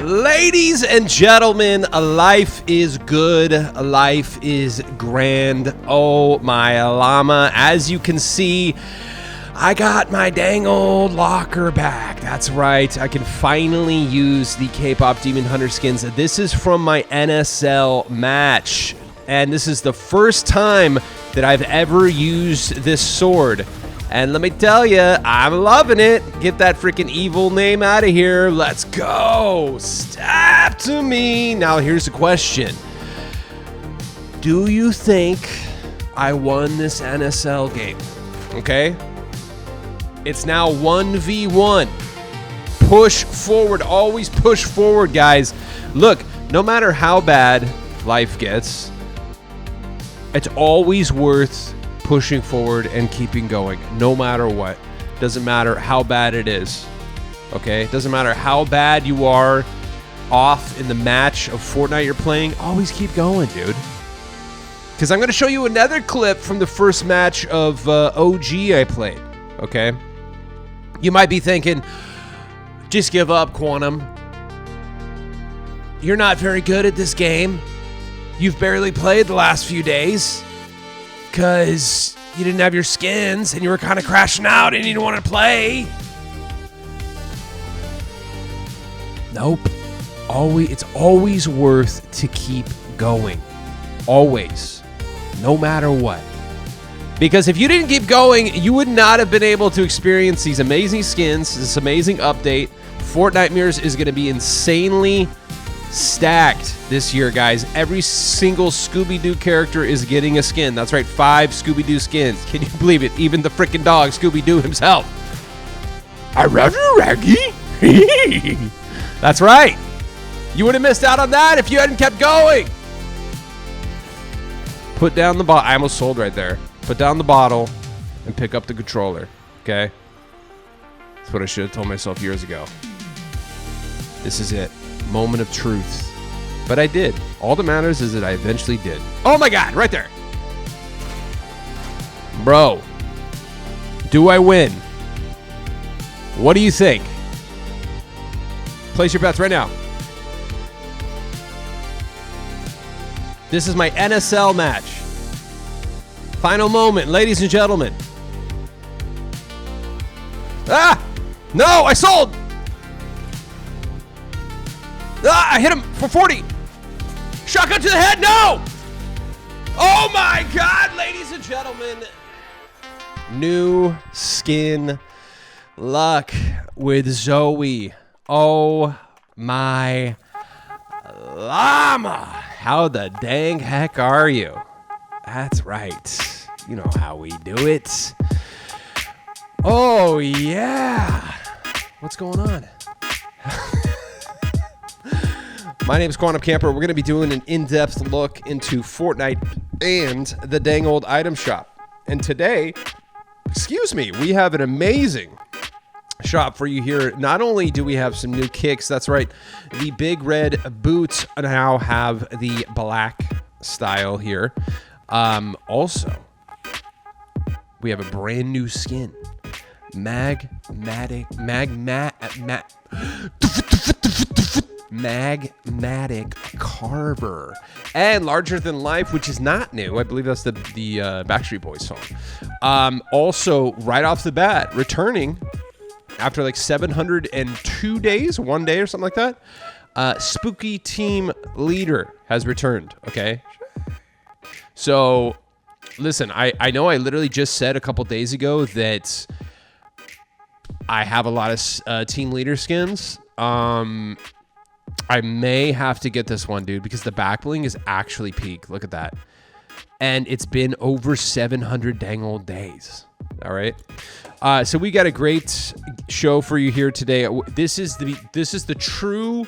Ladies and gentlemen, life is good. Life is grand. Oh, my llama. As you can see, I got my dang old locker back. That's right. I can finally use the K-pop Demon Hunter skins. This is from my NSL match. And this is the first time that I've ever used this sword. And let me tell you, I'm loving it. Get that freaking evil name out of here. Let's go. Stab to me. Now, here's the question. Do you think I won this NSL game? Okay. It's now 1v1. Push forward. Always push forward, guys. Look, no matter how bad life gets, it's always worth pushing forward and keeping going, no matter what. Doesn't matter how bad it is, okay? Doesn't matter how bad you are off in the match of Fortnite you're playing, always keep going, dude. Because I'm going to show you another clip from the first match of OG I played, okay? You might be thinking, just give up, Quantum. You're not very good at this game. You've barely played the last few days. Because you didn't have your skins and you were kind of crashing out and you didn't want to play. Nope. It's always worth to keep going. Always. No matter what. Because if you didn't keep going, you would not have been able to experience these amazing skins, this amazing update. Fortnitemares is going to be insanely stacked this year, guys. Every single Scooby-Doo character is getting a skin. That's right, 5 Scooby-Doo skins. Can you believe it? Even the freaking dog, Scooby-Doo himself. I love you, Raggy. That's right. You would have missed out on that if you hadn't kept going. Put down the bottle. I almost sold right there. Put down the bottle and pick up the controller, okay? That's what I should have told myself years ago. This is it. Moment of truth. But I did. All that matters is that I eventually did. Oh my God, right there. Bro, do I win? What do you think? Place your bets right now. This is my NSL match. Final moment, ladies and gentlemen. Ah! No, I sold! Ah, I hit him for 40. Shotgun to the head, no! Oh my God, ladies and gentlemen. New skin luck with Zoe. Oh my llama. How the dang heck are you? That's right. You know how we do it. Oh yeah. What's going on? My name is Quantum Camper. We're going to be doing an in-depth look into Fortnite and the dang old item shop. And today, we have an amazing shop for you here. Not only do we have some new kicks, that's right, the big red boots now have the black style here. Also, we have a brand new skin. Magmatic Carver and Larger Than Life, which is not new. I believe that's the Backstreet Boys song. Also, right off the bat, returning after like 702 days, 1 day or something like that. Spooky Team Leader has returned. Okay, so listen, I know I literally just said a couple days ago that I have a lot of team leader skins. I may have to get this one, dude, because the back bling is actually peak. Look at that. And it's been over 700 dang old days. All right. So we got a great show for you here today. This is the true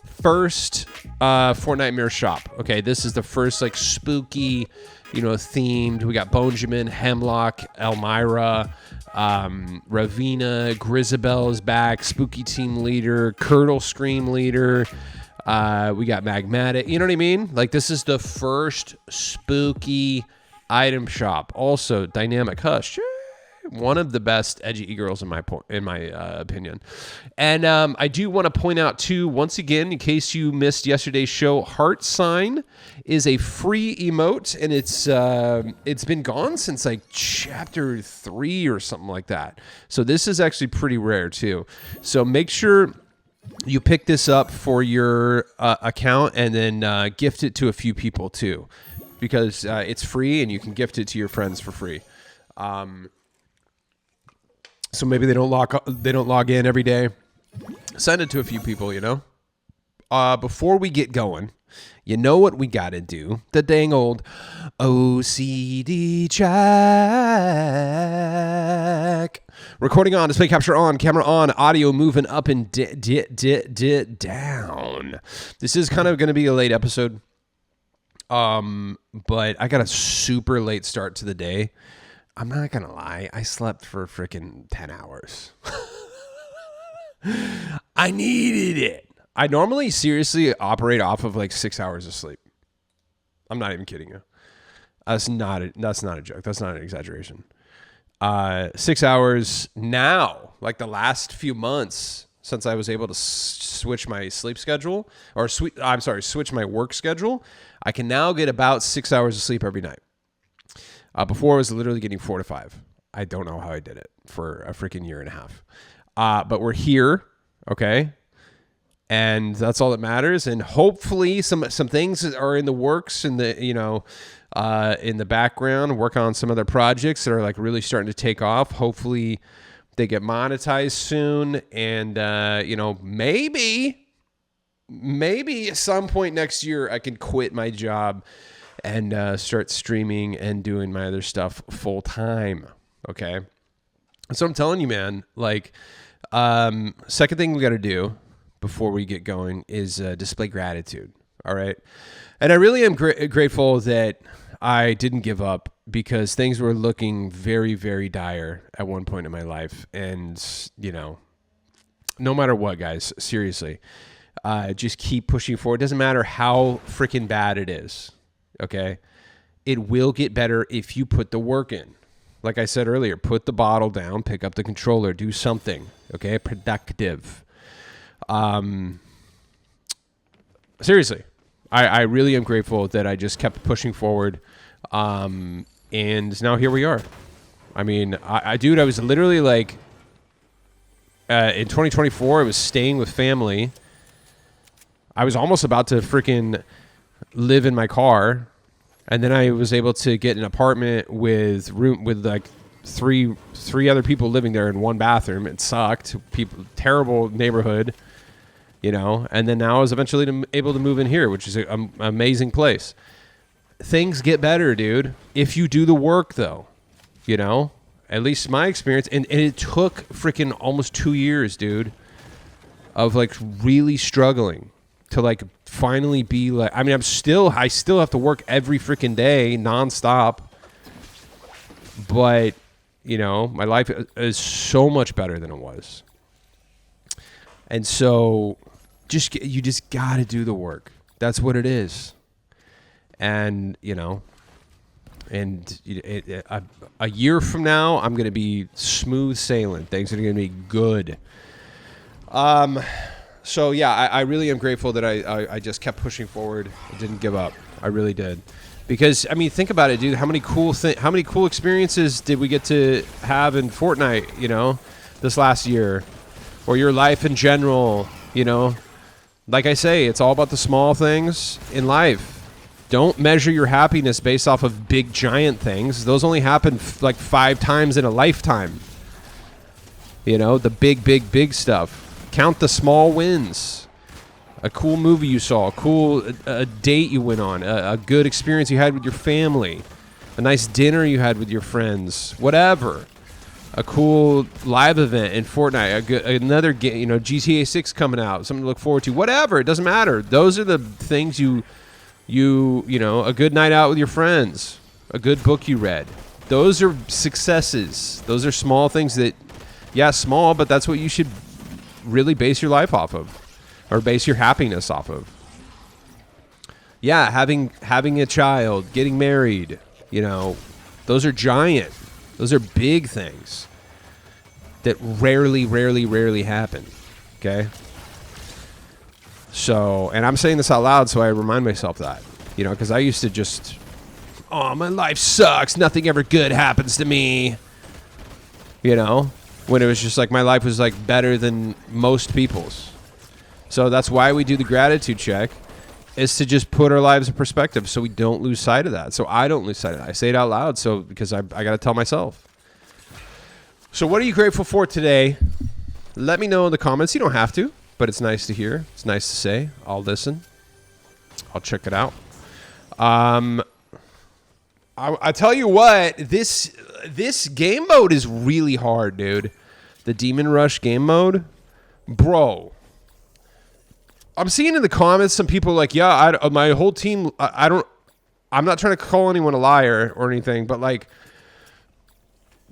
first Fortnitemares shop. Okay, this is the first like spooky, themed. We got Benjamin, Hemlock, Elmira, Ravina, Grisabelle is back, Spooky Team Leader, Curdle Scream Leader. We got Magmatic. You know what I mean? Like, this is the first spooky item shop. Also, Dynamic Hush. one of the best edgy e-girls in my opinion. And I do want to point out too, once again, in case you missed yesterday's show, Heart Sign is a free emote, and it's been gone since like chapter 3 or something like that. So this is actually pretty rare too. So make sure you pick this up for your account and then gift it to a few people too, because it's free and you can gift it to your friends for free. So maybe they don't log in every day. Send it to a few people, you know. Before we get going, you know what we got to do? The dang old OCD check. Recording on, display capture on, camera on, audio moving up and down. This is kind of going to be a late episode. But I got a super late start to the day. I'm not going to lie. I slept for freaking 10 hours. I needed it. I normally seriously operate off of like 6 hours of sleep. I'm not even kidding you. That's not a joke. That's not an exaggeration. 6 hours now, like the last few months since I was able to switch my sleep schedule switch my work schedule, I can now get about 6 hours of sleep every night. Before I was literally getting 4 to 5. I don't know how I did it for a freaking year and a half. But we're here. Okay. And that's all that matters. And hopefully some things are in the works in the, in the background, work on some other projects that are like really starting to take off. Hopefully they get monetized soon. And, maybe at some point next year I can quit my job and start streaming and doing my other stuff full time. Okay. So I'm telling you, man, like, second thing we got to do before we get going is display gratitude. All right. And I really am grateful that I didn't give up, because things were looking very, very dire at one point in my life. And, no matter what, guys, seriously, just keep pushing forward. It doesn't matter how freaking bad it is. Okay. It will get better if you put the work in. Like I said earlier, put the bottle down, pick up the controller, do something. Okay. Productive. Seriously, I really am grateful that I just kept pushing forward. And now here we are. I mean, I was literally like, in 2024, I was staying with family. I was almost about to freaking live in my car. And then I was able to get an apartment with like three other people living there in one bathroom. It sucked. Terrible neighborhood. And then now I was eventually able to move in here, which is an amazing place. Things get better, dude, if you do the work, though. At least my experience. And it took freaking almost 2 years, dude, of like really struggling to like finally be like, I mean, I still have to work every freaking day nonstop. But, my life is so much better than it was. And so you just got to do the work. That's what it is. And, a year from now, I'm going to be smooth sailing. Things are going to be good. So, yeah, I really am grateful that I just kept pushing forward. I didn't give up. I really did. Because, I mean, think about it, dude. How many cool experiences did we get to have in Fortnite, this last year? Or your life in general, Like I say, it's all about the small things in life. Don't measure your happiness based off of big, giant things. Those only happen like 5 times in a lifetime. The big stuff. Count the small wins. A cool movie you saw, a date you went on, a good experience you had with your family, a nice dinner you had with your friends, whatever. A cool live event in Fortnite, another game, GTA 6 coming out, something to look forward to, whatever. It doesn't matter. Those are the things a good night out with your friends, a good book you read. Those are successes. Those are small things that, small, but that's what you should really base your life off of, or base your happiness off of. Yeah, having a child, getting married, those are giant. Those are big things that rarely happen, okay? So, and I'm saying this out loud so I remind myself that, you know, because I used to just, oh, my life sucks. Nothing ever good happens to me, you know, when it was just like my life was like better than most people's. So that's why we do the gratitude check, is to just put our lives in perspective so we don't lose sight of that. So I don't lose sight of that. I say it out loud so because I got to tell myself. So what are you grateful for today? Let me know in the comments. You don't have to, but it's nice to hear. It's nice to say. I'll listen. I'll check it out. I tell you what, this game mode is really hard, dude. The Demon Rush game mode, bro. I'm seeing in the comments some people are like, yeah, my whole team. I'm not trying to call anyone a liar or anything, but like,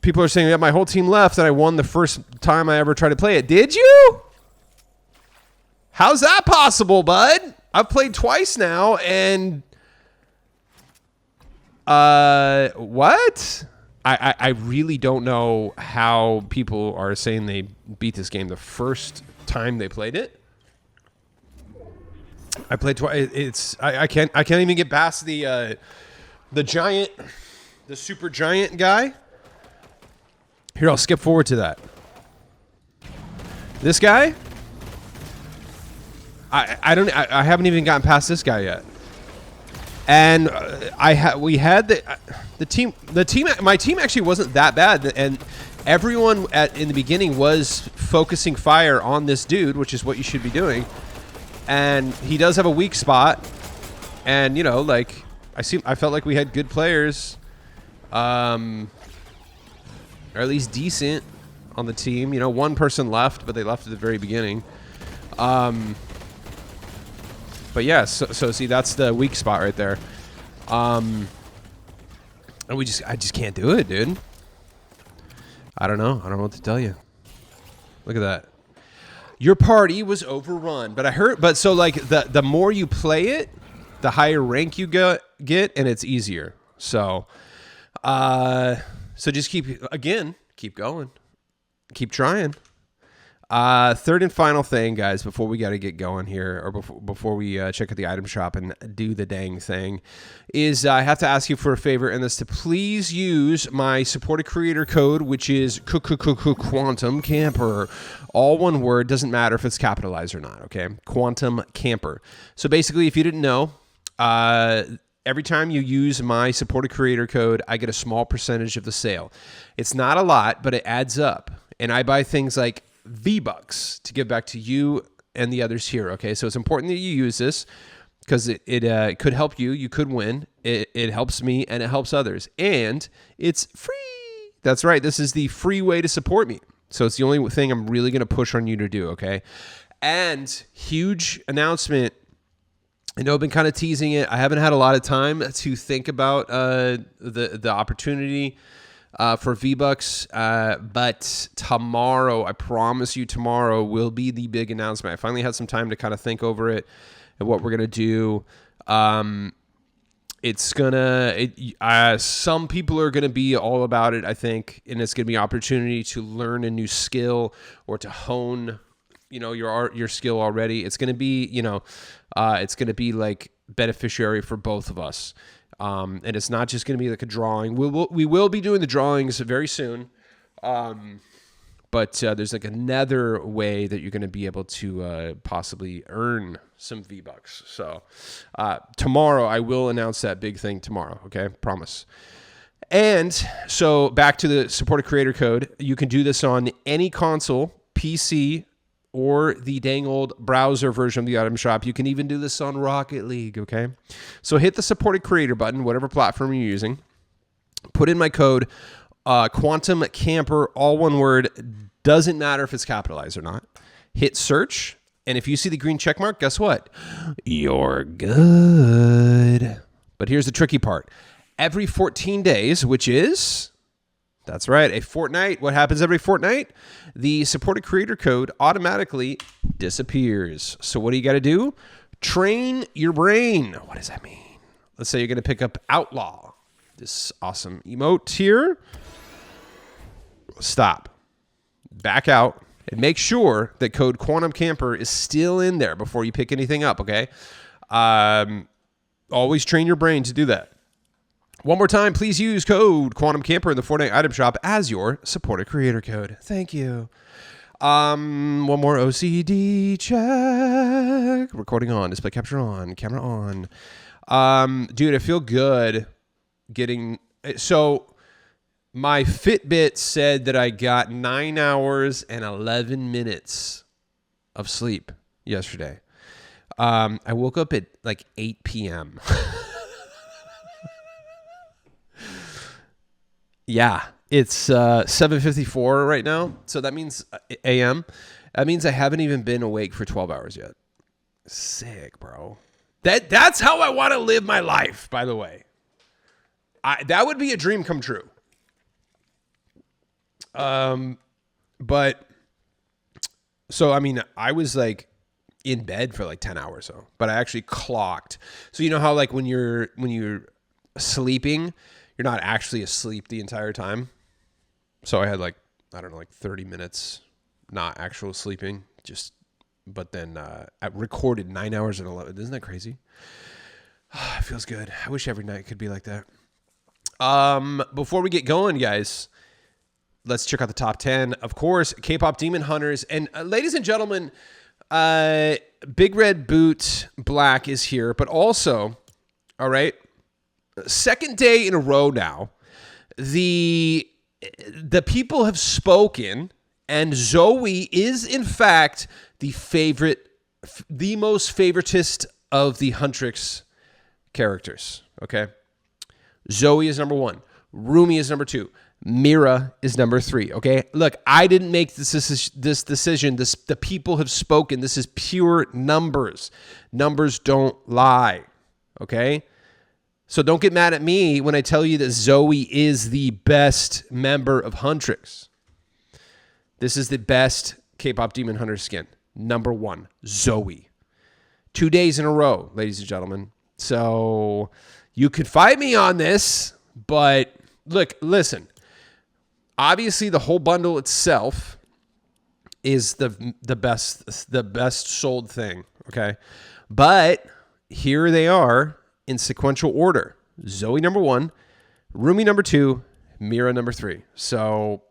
people are saying, yeah, my whole team left and I won the first time I ever tried to play it. Did you? How's that possible, bud? I've played twice now, and what? I really don't know how people are saying they beat this game the first time they played it. I played twice. I can't even get past the giant, the super giant guy. Here, I'll skip forward to that. This guy. I haven't even gotten past this guy yet. And we had the team. My team actually wasn't that bad, and everyone in the beginning was focusing fire on this dude, which is what you should be doing. And he does have a weak spot, and you know, like I felt like we had good players, or at least decent on the team. You know, one person left, but they left at the very beginning. But yeah, so see, that's the weak spot right there. And I just can't do it, dude. I don't know what to tell you. Look at that. Your party was overrun, but so like the more you play it, the higher rank you get, and it's easier. So, just keep going, keep trying. Third and final thing, guys, before we got to get going here, or before we check out the item shop and do the dang thing, is I have to ask you for a favor, and that's to please use my supported creator code, which is Quantum Camper. All one word, doesn't matter if it's capitalized or not, okay? Quantum Camper. So basically, if you didn't know, every time you use my supported creator code, I get a small percentage of the sale. It's not a lot, but it adds up. And I buy things like V-Bucks to give back to you and the others here, okay? So it's important that you use this because it could help you. You could win. It helps me, and it helps others. And it's free. That's right. This is the free way to support me. So it's the only thing I'm really going to push on you to do, okay? And huge announcement. I know I've been kind of teasing it. I haven't had a lot of time to think about the opportunity for V-Bucks, but tomorrow, I promise you, tomorrow will be the big announcement. I finally had some time to kind of think over it and what we're gonna do. Some people are gonna be all about it, I think, and it's gonna be an opportunity to learn a new skill or to hone, you know, your skill already. It's gonna be, you know, it's gonna be like beneficiary for both of us. And it's not just going to be like a drawing. We will be doing the drawings very soon. But there's like another way that you're going to be able to possibly earn some V-Bucks. So tomorrow I will announce that big thing tomorrow. Okay, promise. And so back to the supported creator code. You can do this on any console, PC, or the dang old browser version of the item shop. You can even do this on Rocket League, okay? So hit the supported creator button, whatever platform you're using. Put in my code, Quantum Camper, all one word. Doesn't matter if it's capitalized or not. Hit search, and if you see the green check mark, guess what? You're good. But here's the tricky part. Every 14 days, which is... That's right, a fortnight. What happens every fortnight? The supported creator code automatically disappears. So what do you got to do? Train your brain. What does that mean? Let's say you're going to pick up Outlaw, this awesome emote here. stop, back out, and make sure that code Quantum Camper is still in there before you pick anything up, okay? Always train your brain to do that. One more time, please use code Quantum Camper in the Fortnite item shop as your supported creator code. Thank you. One more OCD check. Recording on, display capture on, camera on. Dude, I feel good getting... So my Fitbit said that I got 9 hours and 11 minutes of sleep yesterday. I woke up at like 8 p.m. Yeah, it's 7:54 right now. So that means a.m. That means I haven't even been awake for 12 hours yet. Sick, bro. That's how I want to live my life, by the way. That would be a dream come true. But so I mean, I was like in bed for like 10 hours though, but I actually clocked. So you know how like when you're sleeping, you're not actually asleep the entire time. So I had like, I don't know, like 30 minutes, not actual sleeping, but then I recorded 9 hours and 11. Isn't that crazy? It feels good. I wish every night could be like that. Before we get going, guys, let's check out the top 10. Of course, K-pop Demon Hunters. And ladies and gentlemen, Big Red Boot Black is here, but also, all right, second day in a row now, the people have spoken, and Zoe is in fact the most favoritist of the Huntrix characters. Okay, Zoe is number 1, Rumi is number 2, Mira is number 3. Okay, look, I didn't make this decision. The people have spoken. This is pure numbers. Numbers don't lie. Okay. So don't get mad at me when I tell you that Zoe is the best member of Huntrix. This is the best K-pop Demon Hunter skin. Number 1, Zoe. 2 days in a row, ladies and gentlemen. So you could fight me on this, but look, listen. Obviously, the whole bundle itself is the best sold thing. Okay, but here they are in sequential order: Zoe number 1, Rumi number 2, Mira number 3. So,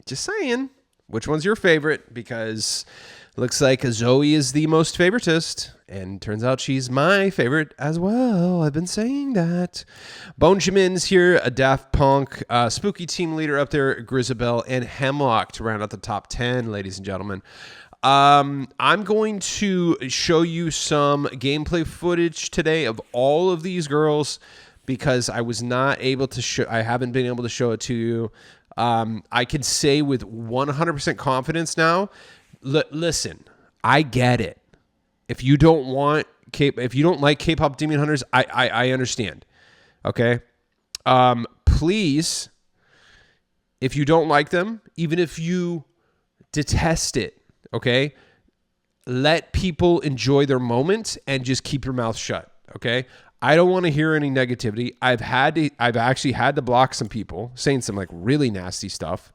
just saying, which one's your favorite? Because it looks like Zoe is the most favoritist, and turns out she's my favorite as well. I've been saying that. Bone Jimin's here, a Daft Punk, Spooky Team Leader up there, Grisabelle, and Hemlock to round out the top 10, ladies and gentlemen. I'm going to show you some gameplay footage today of all of these girls because I was not able to I haven't been able to show it to you. I can say with 100% confidence now, listen, I get it. If you don't like K-pop Demon Hunters, I understand. Okay? Please, if you don't like them, even if you detest it, okay, let people enjoy their moment and just keep your mouth shut. Okay, I don't want to hear any negativity. I've actually had to block some people saying some like really nasty stuff.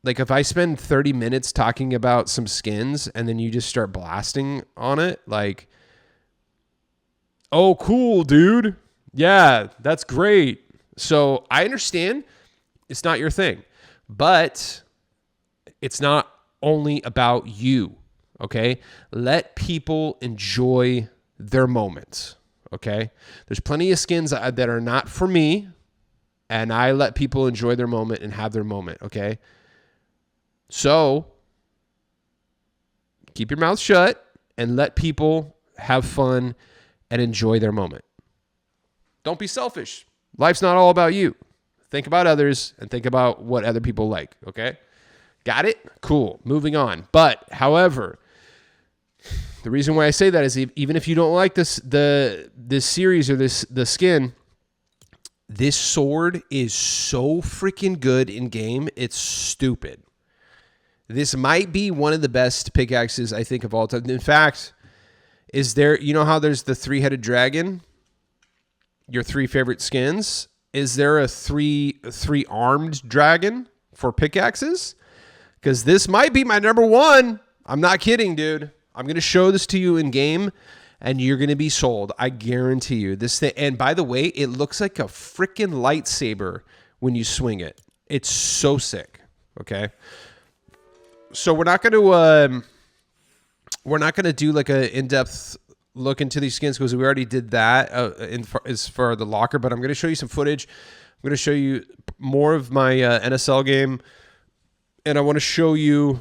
Like if I spend 30 minutes talking about some skins and then you just start blasting on it, like, oh, cool, dude. Yeah, that's great. So I understand it's not your thing, but it's not only about you, okay? Let people enjoy their moments, okay? There's plenty of skins that are not for me, and I let people enjoy their moment and have their moment, okay? So keep your mouth shut and let people have fun and enjoy their moment. Don't be selfish. Life's not all about you. Think about others and think about what other people like, okay? Got it? Cool. Moving on. But, however, the reason why I say that is even if you don't like this series or the skin, this sword is so freaking good in game. It's stupid. This might be one of the best pickaxes I think of all time. In fact, you know how there's the 3-headed dragon? Your 3 favorite skins? Is there a three-armed dragon? for pickaxes, because this might be my number one. I'm not kidding, dude. I'm going to show this to you in game, and you're going to be sold. I guarantee you. This thing, and by the way, it looks like a freaking lightsaber when you swing it. It's so sick. Okay. So we're not going to do like a in-depth look into these skins because we already did that as for the locker, but I'm going to show you some footage. I'm going to show you more of my NSL game, and I want to show you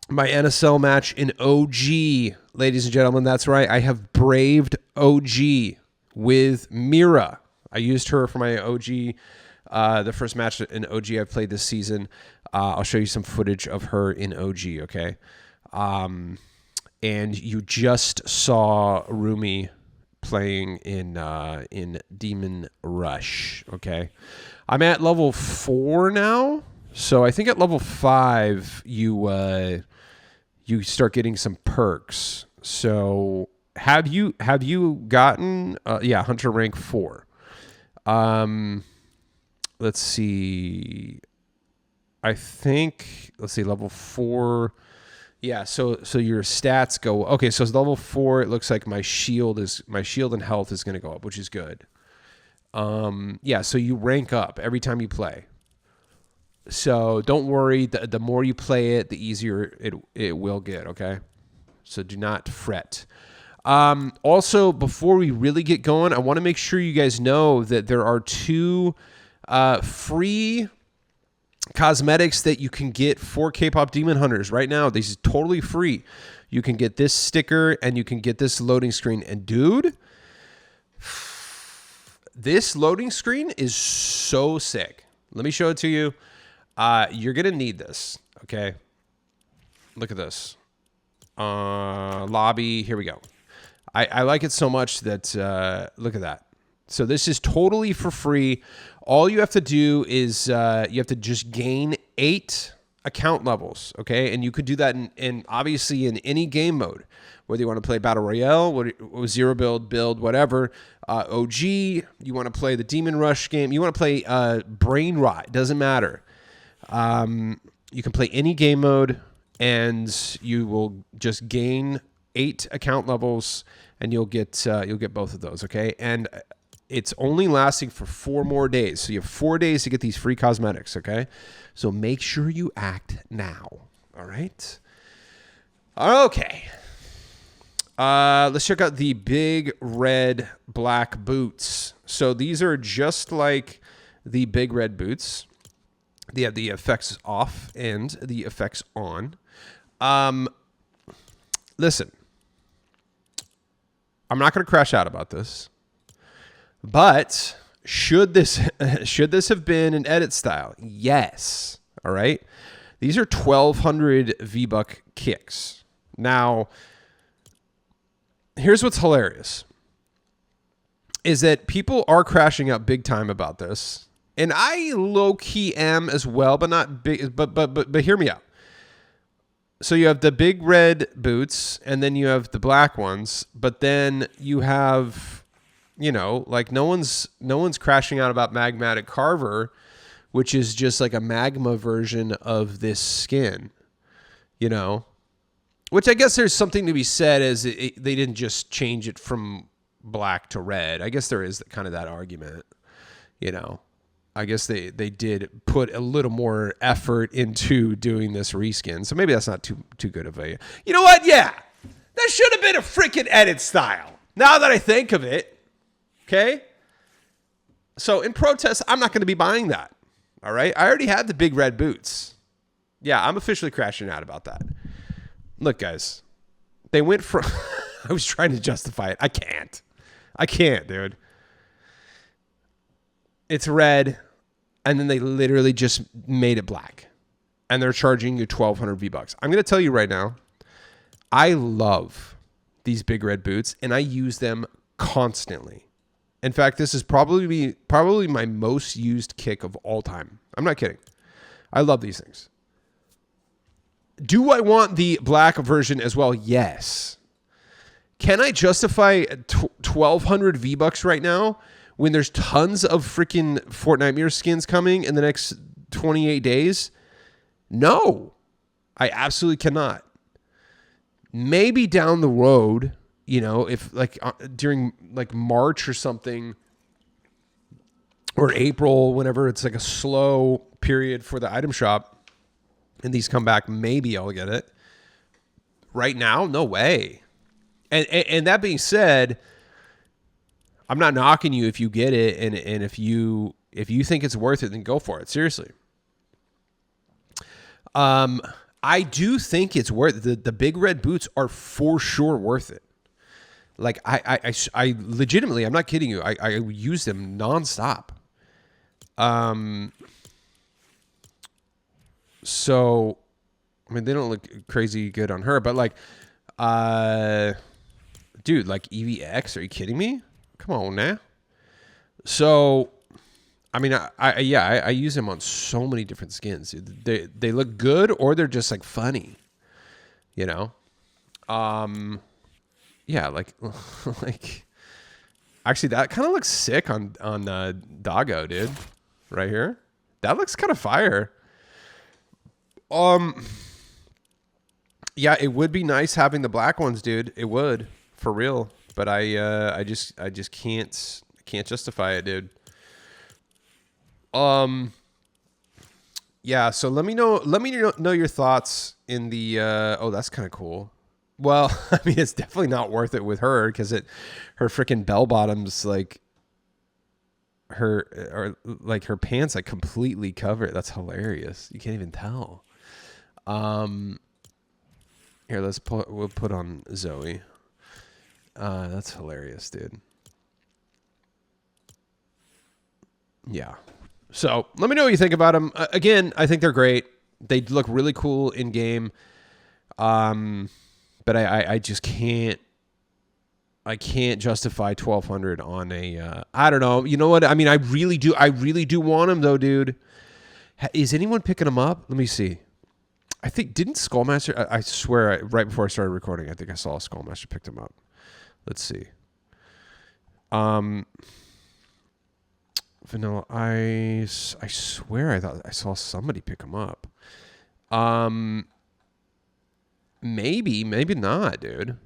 my NSL match in OG, ladies and gentlemen. That's right. I have braved OG with Mira. I used her for my OG, the first match in OG I've played this season. I'll show you some footage of her in OG, okay? And you just saw Rumi playing in Demon Rush, okay? I'm at level 4 now, so I think at level 5 you start getting some perks. So have you gotten Hunter rank 4? Let's see. I think level 4. Yeah, so your stats go. Okay, so it's level 4. It looks like my shield and health is going to go up, which is good. Yeah, so you rank up every time you play. So don't worry. The more you play it, the easier it will get. Okay, so do not fret. Also, before we really get going, I want to make sure you guys know that there are 2 free cosmetics that you can get for K-pop Demon Hunters right now. This is totally free. You can get this sticker and you can get this loading screen. And dude, this loading screen is so sick. Let me show it to you. You're going to need this. Okay. Look at this. Lobby. Here we go. I like it so much that, look at that. So this is totally for free. All you have to do is you have to just gain 8 account levels, okay? And you could do that in obviously in any game mode, whether you want to play Battle Royale, zero build, whatever. OG, you want to play the Demon Rush game, you want to play Brain Rot, doesn't matter. You can play any game mode, and you will just gain 8 account levels, and you'll get both of those, okay? And it's only lasting for 4 more days. So you have 4 days to get these free cosmetics, okay? So make sure you act now, all right? Okay. Let's check out the big red black boots. So these are just like the big red boots. They have the effects off and the effects on. Listen, I'm not going to crash out about this. But should this have been an edit style? Yes. All right. These are 1,200 V-Buck kicks. Now, here's what's hilarious: is that people are crashing out big time about this, and I low key am as well, but not big. But hear me out. So you have the big red boots, and then you have the black ones, but then you have, you know, like no one's crashing out about Magmatic Carver, which is just like a magma version of this skin, you know, which I guess there's something to be said as they didn't just change it from black to red. I guess there is kind of that argument, you know. I guess they did put a little more effort into doing this reskin. So maybe that's not too good of a, you know what? Yeah, that should have been a freaking edit style. Now that I think of it. Okay, so in protest, I'm not going to be buying that. All right, I already had the big red boots. Yeah, I'm officially crashing out about that. Look, guys, they went from. I was trying to justify it. I can't, dude. It's red, and then they literally just made it black, and they're charging you 1,200 V-Bucks. I'm going to tell you right now, I love these big red boots, and I use them constantly. In fact, this is probably my most used kick of all time. I'm not kidding. I love these things. Do I want the black version as well? Yes. Can I justify 1,200 V-Bucks right now when there's tons of freaking Fortnitemares skins coming in the next 28 days? No, I absolutely cannot. Maybe down the road, you know, if like during like March or something, or April, whenever it's like a slow period for the item shop and these come back, maybe I'll get it. Right now, no way. And that being said, I'm not knocking you if you get it, and if you think it's worth it, then go for it. Seriously. I do think it's worth it. The big red boots are for sure worth it. Like I legitimately, I'm not kidding you. I use them nonstop. So, I mean, they don't look crazy good on her, but like, dude, like EVX, are you kidding me? Come on now. So, I mean, I use them on so many different skins. They look good, or they're just like funny, you know? Yeah, like, like, actually that kind of looks sick on Doggo, dude, right here. That looks kind of fire. Yeah, it would be nice having the black ones, dude. It would, for real. But I just can't justify it, dude. Yeah, so let me know your thoughts in the oh, that's kind of cool. Well, I mean, it's definitely not worth it with her because her freaking bell bottoms, like her pants like completely cover it. That's hilarious. You can't even tell. Here, we'll put on Zoe. That's hilarious, dude. Yeah. So let me know what you think about them. Again, I think they're great. They look really cool in game. But I just can't. I can't justify 1,200 on a. I don't know. You know what? I mean, I really do want them though, dude. Is anyone picking them up? Let me see. I think didn't Skullmaster? I swear, right before I started recording, I think I saw Skullmaster picked them up. Let's see. Vanilla Ice. I swear I thought I saw somebody pick them up. Maybe not, dude.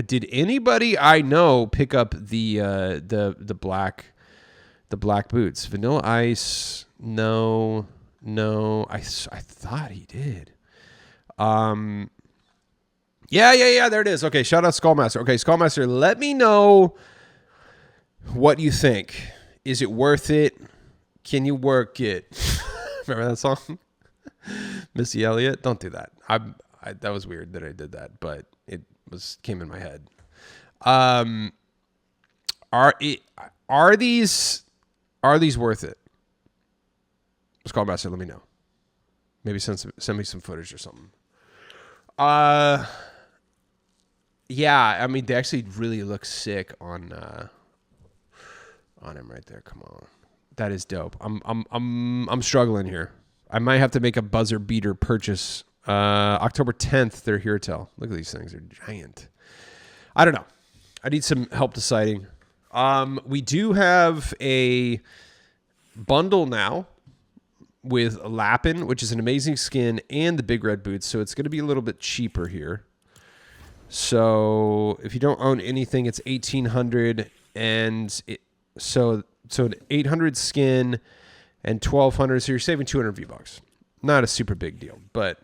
Did anybody I know pick up the black boots? Vanilla Ice? No. I thought he did. Yeah. There it is. Okay, shout out Skullmaster. Okay, Skullmaster, let me know what you think. Is it worth it? Can you work it? Remember that song? Missy Elliott? Don't do that. That was weird that I did that, but it came in my head. Are these worth it? Skullmaster, let me know. Maybe send me some footage or something. Yeah, I mean, they actually really look sick on him right there. Come on, that is dope. I'm struggling here. I might have to make a buzzer beater purchase. October 10th, they're here till. Look at these things; they're giant. I don't know. I need some help deciding. We do have a bundle now with Lappin, which is an amazing skin, and the big red boots, so it's going to be a little bit cheaper here. So if you don't own anything, it's $1,800, and so an 800 skin and 1,200, so you're saving 200 V-Bucks. Not a super big deal, but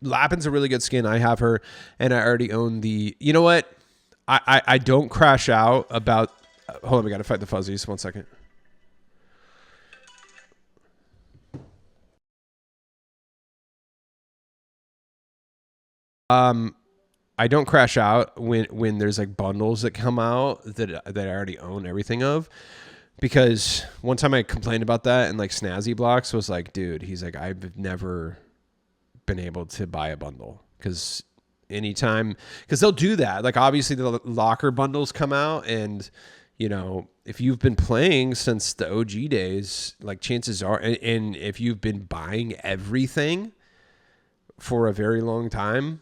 Lappin's a really good skin. I have her, and I already own the. You know what? I don't crash out about. Hold on, we got to fight the fuzzies. 1 second. I don't crash out when there's like bundles that come out that I already own everything of, because one time I complained about that, and like Snazzy Blocks was like, dude, he's like, I've never been able to buy a bundle because they'll do that. Like obviously the locker bundles come out, and you know, if you've been playing since the OG days, like chances are, and if you've been buying everything for a very long time,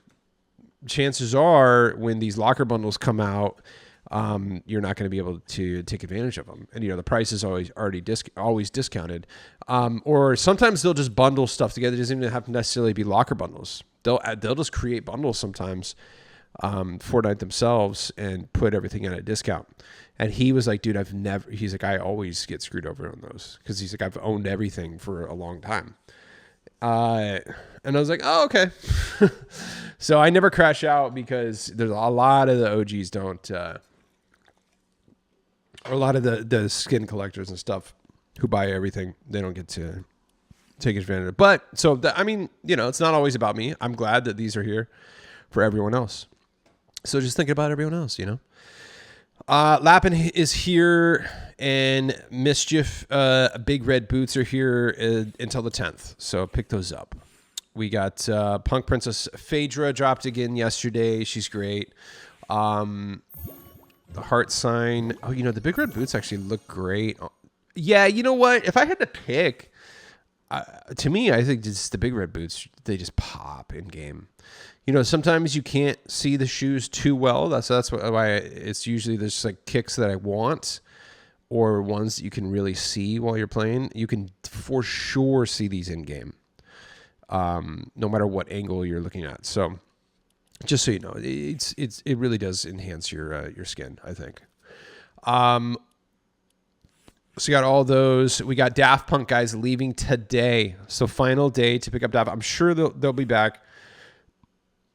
chances are when these locker bundles come out, you're not going to be able to take advantage of them. And, the price is always discounted. Or sometimes they'll just bundle stuff together. It doesn't even have to necessarily be locker bundles. They'll just create bundles sometimes, Fortnite themselves, and put everything at a discount. And he was like, dude, he's like, I always get screwed over on those. Cause he's like, I've owned everything for a long time. And I was like, oh, okay. So I never crash out because there's a lot of the OGs don't, or a lot of the skin collectors and stuff who buy everything, they don't get to take advantage of it. But so, it's not always about me. I'm glad that these are here for everyone else. So just thinking about everyone else, Lappin is here, and Mischief, Big Red Boots are here until the 10th. So pick those up. We got Punk Princess Phaedra dropped again yesterday. She's great. The heart sign. Oh, the Big Red Boots actually look great. Yeah, you know what? If I had to pick, to me, I think just the Big Red Boots, they just pop in game. Sometimes you can't see the shoes too well. That's why it's usually there's like kicks that I want, or ones that you can really see while you're playing. You can for sure see these in game, no matter what angle you're looking at. So, just so you know, it really does enhance your skin, I think. So you got all those. We got Daft Punk guys leaving today, so final day to pick up Daft. I'm sure they'll be back.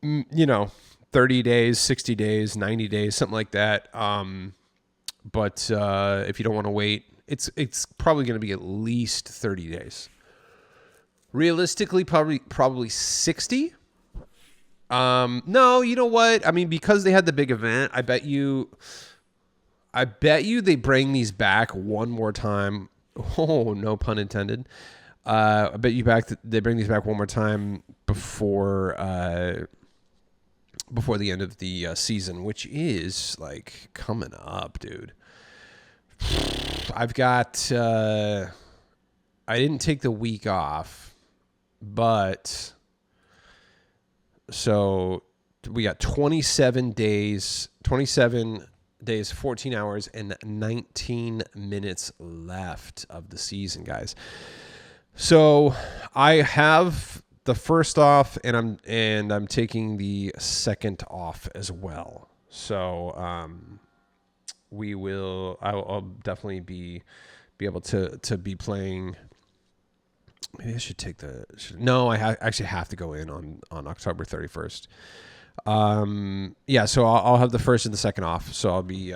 30 days, 60 days, 90 days, something like that. But if you don't want to wait, it's probably going to be at least 30 days. Realistically, probably 60. No, you know what? I mean, because they had the big event, I bet you they bring these back one more time. Oh, no pun intended. I bet you they bring these back one more time before the end of the season, which is like coming up, dude. I've got, I didn't take the week off, but so we got 27 days, 14 hours and 19 minutes left of the season, guys. So I have the first off, and I'm taking the second off as well. So I'll definitely be able to be playing. Maybe I should take no, I actually have to go in on October 31st. Yeah, so I'll have the first and the second off. So I'll be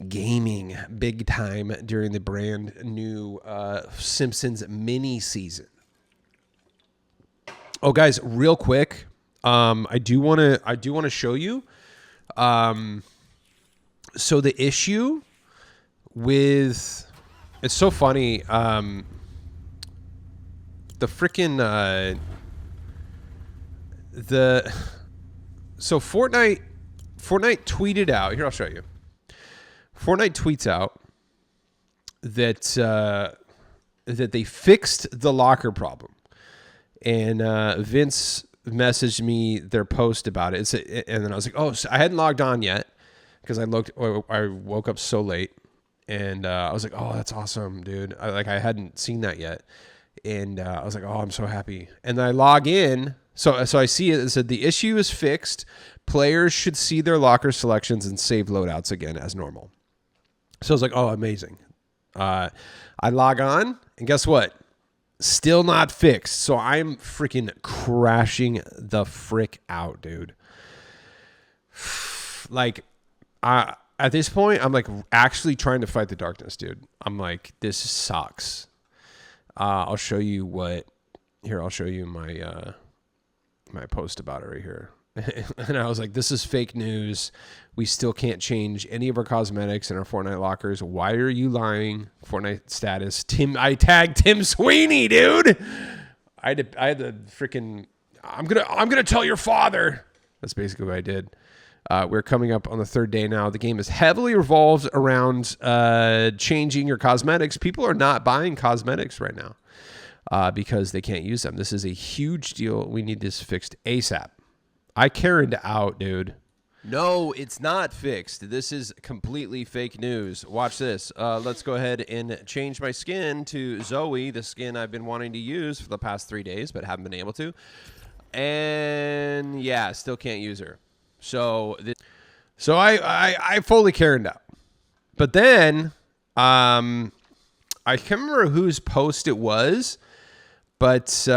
gaming big time during the brand new Simpsons mini season. Oh, guys, real quick, I do want to show you. So the issue with it's so funny. The freaking so Fortnite tweeted out. Here, I'll show you. Fortnite tweets out that they fixed the locker problem. And Vince messaged me their post about it. And then I was like, oh, so I hadn't logged on yet because I woke up so late. And I was like, oh, that's awesome, dude. I hadn't seen that yet. And I was like, oh, I'm so happy. And then I log in. So I see it. It said the issue is fixed. Players should see their locker selections and save loadouts again as normal. So I was like, oh, amazing. I log on, and guess what? Still not fixed. So I'm freaking crashing the frick out, dude. At this point, I'm like actually trying to fight the darkness, dude. I'm like, this sucks. I'll show you I'll show you my my post about it right here. And I was like, this is fake news. We still can't change any of our cosmetics in our Fortnite lockers. Why are you lying? Fortnite status. I tagged Tim Sweeney, dude. I had the freaking, I'm gonna tell your father. That's basically what I did. We're coming up on the third day now. The game is heavily revolves around changing your cosmetics. People are not buying cosmetics right now because they can't use them. This is a huge deal. We need this fixed ASAP. I Karen'd out, dude. No, it's not fixed. This is completely fake news. Watch this. Let's go ahead and change my skin to Zoe, the skin I've been wanting to use for the past 3 days, but haven't been able to. And yeah, still can't use her. So I fully carried out. But then I can't remember whose post it was, but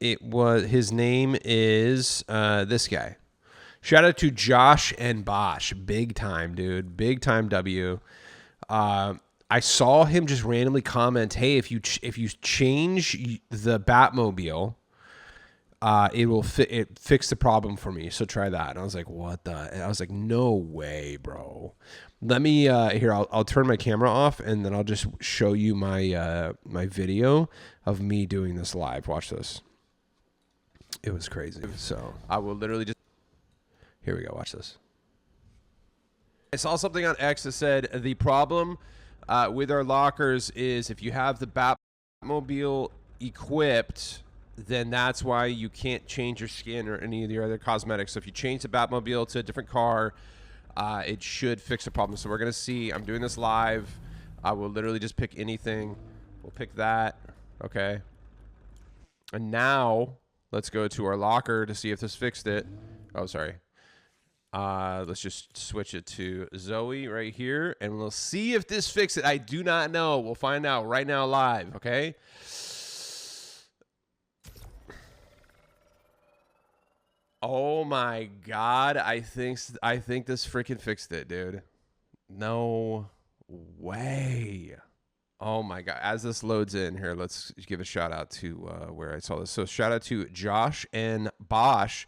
it was, his name is this guy. Shout out to Josh and Bosch. Big time, dude. Big time W. I saw him just randomly comment, "Hey, if you change the Batmobile, it will fix the problem for me. So try that." And I was like, "What the?" And I was like, "No way, bro." Let me here. I'll turn my camera off and then I'll just show you my my video of me doing this live. Watch this. It was crazy. So I will literally just. Here we go. Watch this. I saw something on X that said the problem with our lockers is if you have the Batmobile equipped, then that's why you can't change your skin or any of your other cosmetics. So if you change the Batmobile to a different car, it should fix the problem. So we're going to see. I'm doing this live. I will literally just pick anything. We'll pick that. Okay. And now let's go to our locker to see if this fixed it. Oh, sorry. Let's just switch it to Zoe right here, and we'll see if this fixes it. I do not know. We'll find out right now live, okay? Oh my God. I think this freaking fixed it, dude. No way. Oh my God. As this loads in here, let's give a shout out to where I saw this. So shout out to Josh and Bosch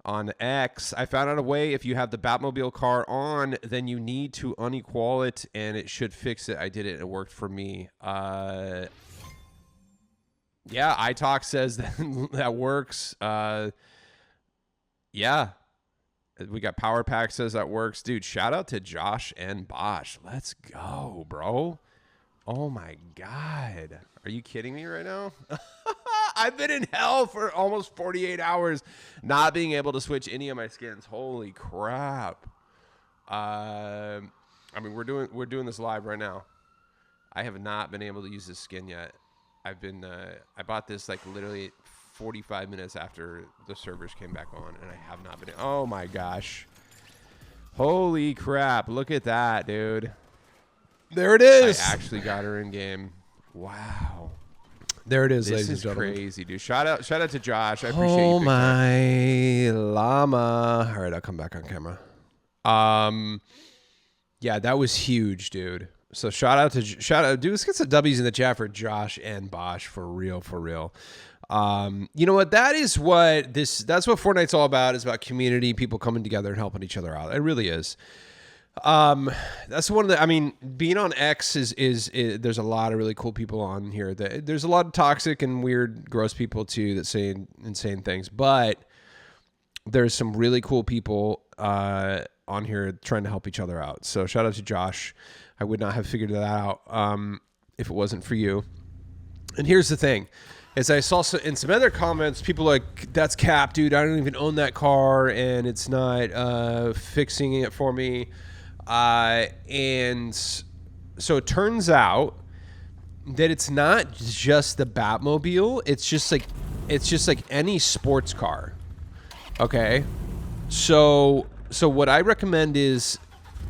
on X. I found out a way. If you have the Batmobile car on, then you need to unequal it and it should fix it. I did it and it worked for me. Yeah, iTalk says that works. Yeah. We got Power Pack says that works. Dude, shout out to Josh and Bosch. Let's go, bro. Oh my God. Are you kidding me right now? I've been in hell for almost 48 hours not being able to switch any of my skins. Holy crap. I mean, we're doing this live right now. I have not been able to use this skin yet. I bought this like literally 45 minutes after the servers came back on, and I have not been. Oh my gosh. Holy crap. Look at that, dude. There it is. I actually got her in game. Wow. There it is, This ladies and is gentlemen. crazy, dude. Shout out to Josh. I appreciate you. Oh big time. my llama. All right, I'll come back on camera. Yeah, that was huge, dude. So shout out, dude. Let's get some W's in the chat for Josh and Bosch for real, for real. You know what? That's what Fortnite's all about. It's about community, people coming together and helping each other out. It really is. That's one of the, I mean, being on X is there's a lot of really cool people on here. There's a lot of toxic and weird, gross people too that say insane things, but there's some really cool people on here trying to help each other out. So shout out to Josh. I would not have figured that out if it wasn't for you. And here's the thing. As I saw in some other comments, people are like, "That's cap, dude. I don't even own that car, and it's not fixing it for me." And so it turns out that it's not just the Batmobile. It's just like any sports car. Okay. So what I recommend is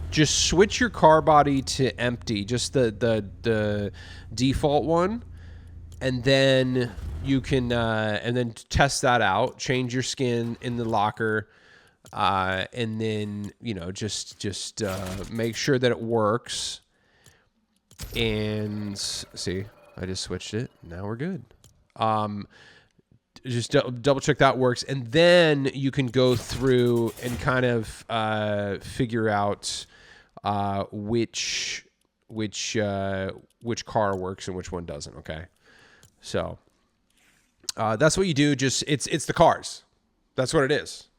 just switch your car body to empty, just the default one. And then you can and then test that out, change your skin in the locker, and then, you know, just make sure that it works. And see, I just switched it. Now we're good. Just double check that works, and then you can go through and kind of figure out which car works and which one doesn't. Okay. So that's what you do. Just it's the cars. That's what it is.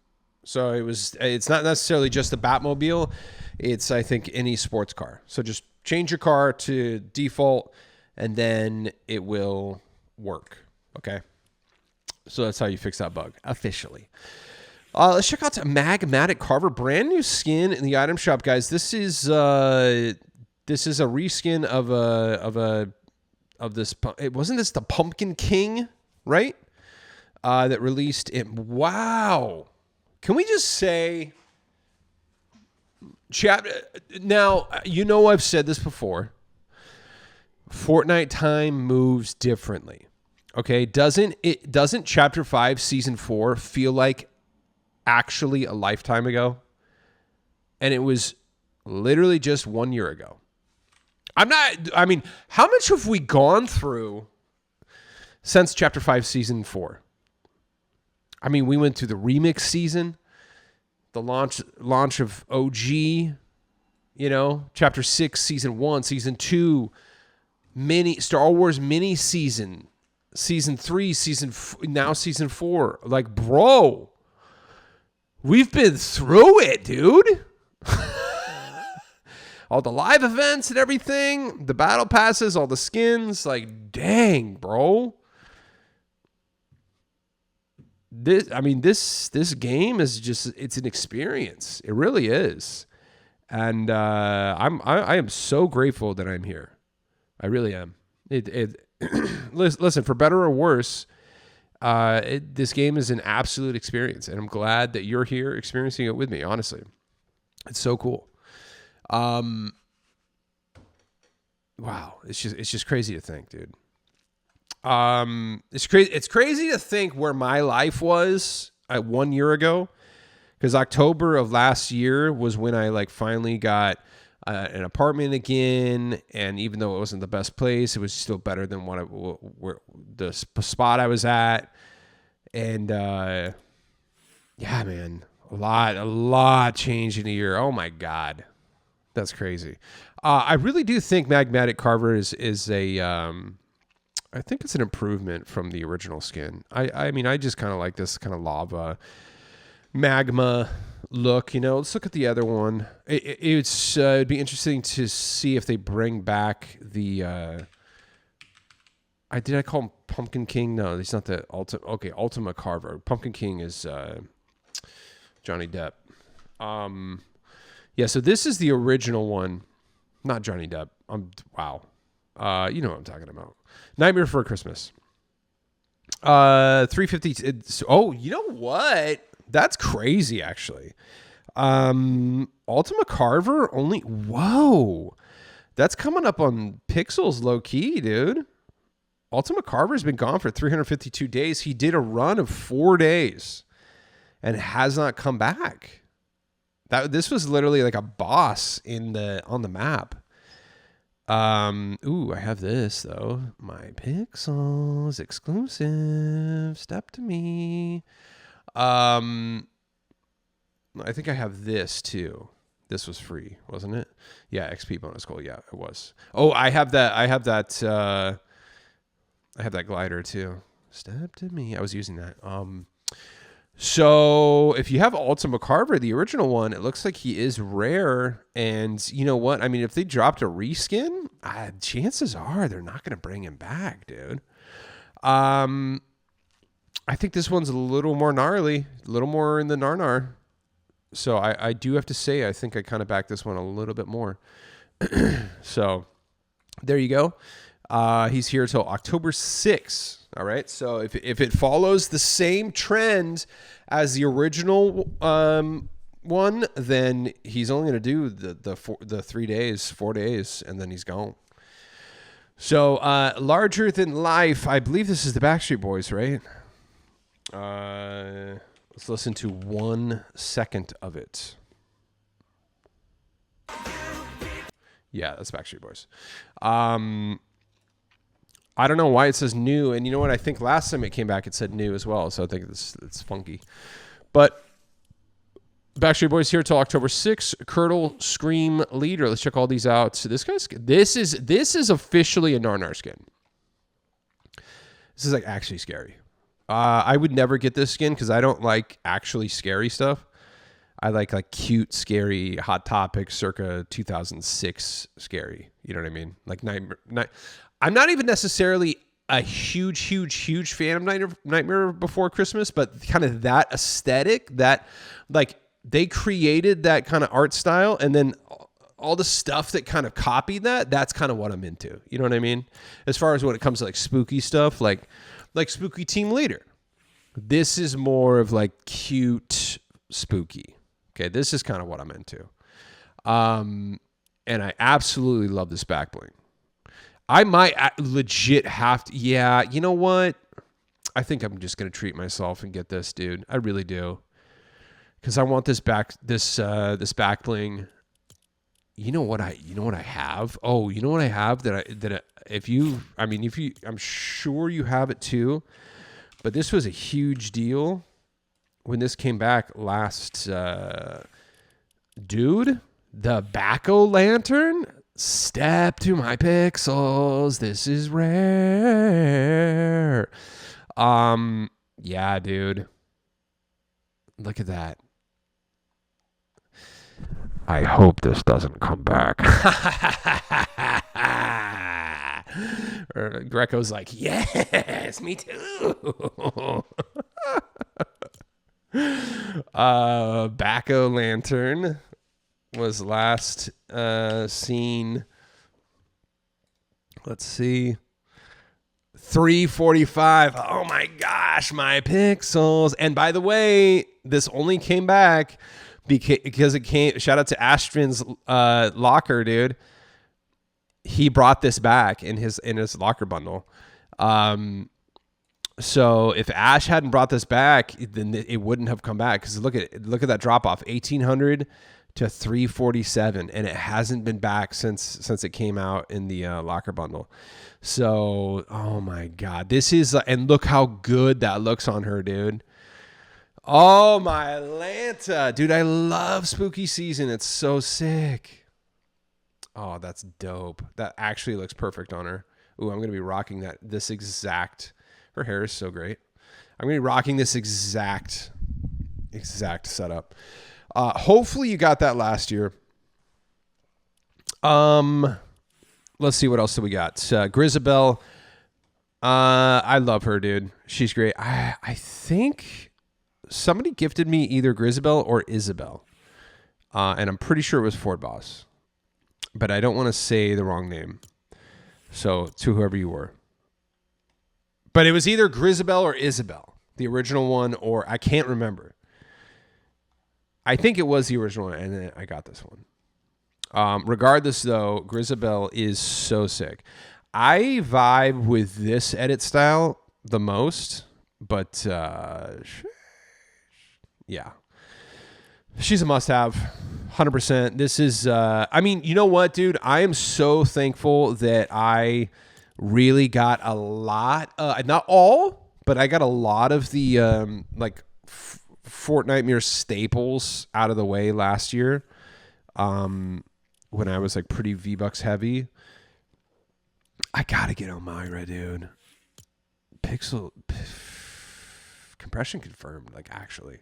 So it's not necessarily just the Batmobile. It's, I think, any sports car. So just change your car to default and then it will work. Okay. So that's how you fix that bug officially. Let's check out Magmatic Carver, brand new skin in the item shop, guys. This is a reskin of this. It wasn't this the Pumpkin King, right? That released it. Wow. Can we just say, chat? Now, you know I've said this before. Fortnite time moves differently. Okay, doesn't Chapter 5 Season 4 feel like actually a lifetime ago? And it was literally just 1 year ago. How much have we gone through since Chapter 5 Season 4? I mean, we went through the remix season, the launch of OG, Chapter 6 Season 1, Season 2, Star Wars mini season, Season 3, now Season 4. Like, bro, we've been through it, dude. All the live events and everything, the battle passes, all the skins. Like, dang, bro. This game is it's an experience. It really is. And I am so grateful that I'm here. I really am. Listen, for better or worse, this game is an absolute experience, and I'm glad that you're here experiencing it with me. Honestly, it's so cool. Wow, it's just crazy to think, dude. It's crazy to think where my life was 1 year ago, because October of last year was when I finally got an apartment again, and even though it wasn't the best place, it was still better than where the spot I was at. And yeah, man, a lot changed in a year. Oh my God, that's crazy. I really do think Magmatic Carver is a I think it's an improvement from the original skin. I mean, I just kind of like this kind of lava magma look. Let's look at the other one. It'd be interesting to see if they bring back the. Did I call him Pumpkin King? No, he's not the Ultima. Okay, Ultima Carver. Pumpkin King is Johnny Depp. Yeah. So this is the original one, not Johnny Depp. Wow. You know what I'm talking about. Nightmare Before Christmas. 350. Oh, you know what? That's crazy, actually. Ultima Carver only. Whoa, that's coming up on Pixels low key, dude. Ultima Carver's been gone for 352 days. He did a run of 4 days and has not come back. This was literally like a boss on the map. I have this though. My Pixels exclusive. Step to me. I think I have this too. This was free, wasn't it? Yeah, XP bonus goal. Yeah, it was. Oh, I have that. I have that glider too. Step to me. I was using that. So if you have Ultima Carver, the original one, it looks like he is rare. And you know what? I mean, if they dropped a reskin, chances are they're not going to bring him back, dude. I think this one's a little more gnarly, a little more in the narnar. So I do have to say, I think I kind of back this one a little bit more. So there you go. He's here till October 6th. All right. So if it follows the same trend as the original one, then he's only going to do the 3 days, 4 days, and then he's gone. So larger than life. I believe this is the Backstreet Boys, right? Let's listen to 1 second of it. Yeah, that's Backstreet Boys. I don't know why it says new, and you know what? I think last time it came back, it said new as well, so I think it's funky. But Backstreet Boys here till October 6th. Curdle Scream Leader. Let's check all these out. So this is officially a Narnar skin. This is like actually scary. I would never get this skin because I don't like actually scary stuff. I like cute, scary, Hot Topic circa 2006 scary. You know what I mean? Like I'm not even necessarily a huge fan of Nightmare Before Christmas, but kind of that aesthetic, that like they created that kind of art style, and then all the stuff that kind of copied that. That's kind of what I'm into. You know what I mean? As far as when it comes to like spooky stuff, like Spooky Team Leader. This is more of like cute spooky. Okay, this is kind of what I'm into. And I absolutely love this back bling. I might legit have to. Yeah, you know what? I think I'm just gonna treat myself and get this, dude. I really do, because I want this back bling. You know what I have? Oh, you know what I have I'm sure you have it too. But this was a huge deal when this came back last. Dude, the Bacco Lantern. Step to my pixels. This is rare. Yeah, dude. Look at that. I hope this doesn't come back. Greco's like, yes, me too. Bacco Lantern was last seen. Let's see. 345. Oh my gosh, my pixels. And by the way, this only came back because it came. Shout out to Ashton's locker, dude. He brought this back in his locker bundle. So if Ash hadn't brought this back, then it wouldn't have come back. Because look at that drop off, 1,800 to 347, and it hasn't been back since it came out in the locker bundle. So, oh my God, this is, and look how good that looks on her, dude. Oh my Lanta, dude, I love spooky season. It's so sick. Oh, that's dope. That actually looks perfect on her. Ooh, I'm gonna be rocking that. This exact. Her hair is so great. I'm gonna be rocking this exact setup. Hopefully you got that last year. Let's see what else do we got. Grisabelle. I love her, dude. She's great. I think somebody gifted me either Grisabelle or Isabel. And I'm pretty sure it was Ford Boss. But I don't want to say the wrong name. So to whoever you were. But it was either Grisabelle or Isabel, the original one, or I can't remember. I think it was the original one, and then I got this one. Regardless, though, Grisabelle is so sick. I vibe with this edit style the most, but yeah. She's a must-have, 100%. This is, I mean, you know what, dude? I am so thankful that I really got a lot, not all, but I got a lot of the Fortnitemares staples out of the way last year, when I was like pretty V-Bucks heavy. I gotta get Elmira, dude. Pixel compression confirmed, like actually.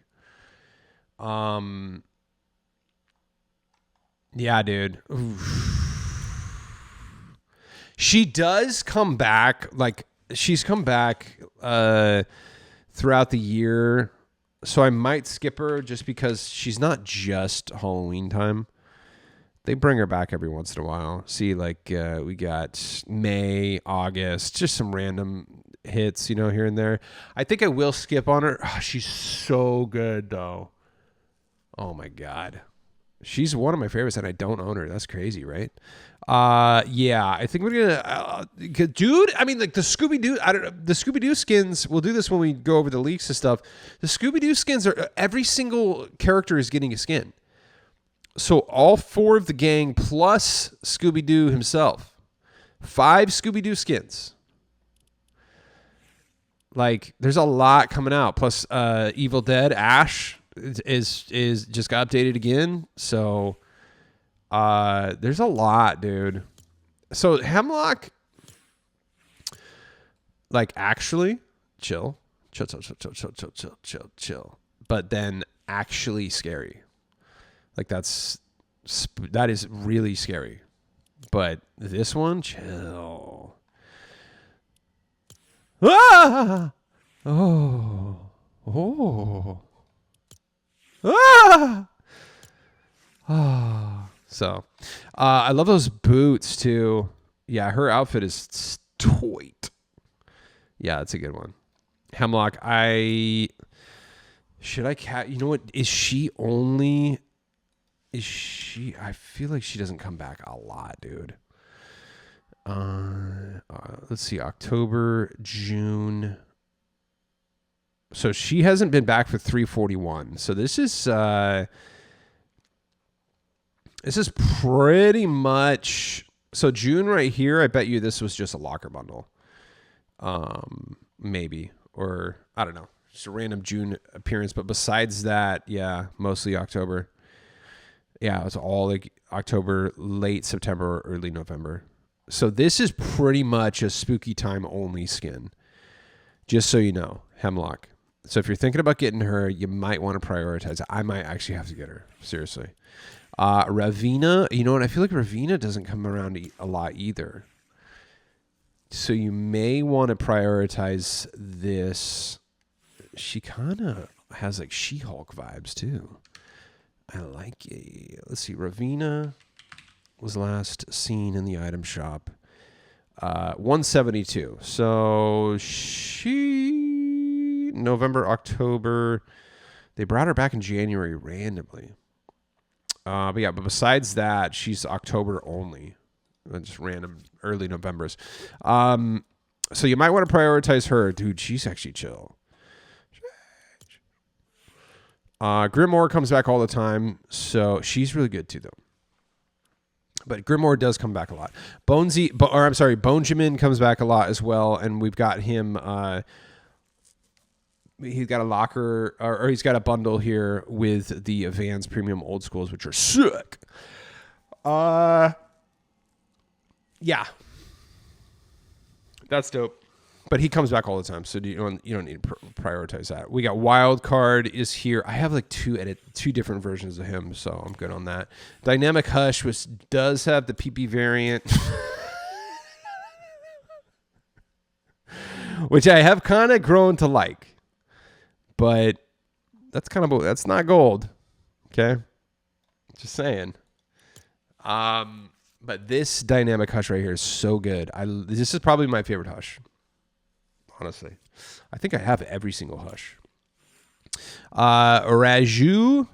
Yeah, dude. Oof. She does come back, like she's come back throughout the year, so I might skip her just because she's not just Halloween time. They bring her back every once in a while. See, like we got May, August, just some random hits, you know, here and there. I think I will skip on her. Oh, she's so good, though. Oh my God. She's one of my favorites, and I don't own her. That's crazy, right? Yeah, I think we're gonna, dude. I mean, like the Scooby-Doo. I don't know. The Scooby-Doo skins. We'll do this when we go over the leaks and stuff. The Scooby-Doo skins are every single character is getting a skin. So all 4 of the gang plus Scooby-Doo himself, 5 Scooby-Doo skins. Like, there's a lot coming out. Plus, Evil Dead Ash is just got updated again. So there's a lot, dude. So Hemlock, like, actually chill. But then actually scary. Like that is really scary. But this one, chill. Ah! Oh. Oh. Ah! Ah. So, I love those boots too. Yeah, her outfit is toit. Yeah, that's a good one. Hemlock, you know what? I feel like she doesn't come back a lot, dude. Let's see, October, June. So she hasn't been back for 341. So this is pretty much, so June right here, I bet you this was just a locker bundle. Maybe, or I don't know, just a random June appearance. But besides that, yeah, mostly October. Yeah, it's all like October, late September, or early November. So this is pretty much a spooky time only skin. Just so you know, Hemlock. So if you're thinking about getting her, you might want to prioritize it. I might actually have to get her. Seriously. Ravina, you know what? I feel like Ravina doesn't come around a lot either. So you may want to prioritize this. She kind of has like She-Hulk vibes too. I like it. Let's see. Ravina was last seen in the item shop. 172. So November, October. They brought her back in January randomly. But besides that, she's October only. Just random early Novembers. So you might want to prioritize her. Dude, she's actually chill. Grimoire comes back all the time, so she's really good too, though. But Grimoire does come back a lot. Bonjamin comes back a lot as well, and we've got him. He's got a locker, or he's got a bundle here with the Vans Premium Old Schools, which are sick. Yeah, that's dope. But he comes back all the time, so you don't need to prioritize that. We got Wildcard is here. I have like two different versions of him, so I'm good on that. Dynamic Hush, which does have the PP variant, which I have kind of grown to like, but that's not gold. Okay, just saying. But this Dynamic Hush right here is so good. This is probably my favorite Hush. Honestly, I think I have every single Hush. Raiju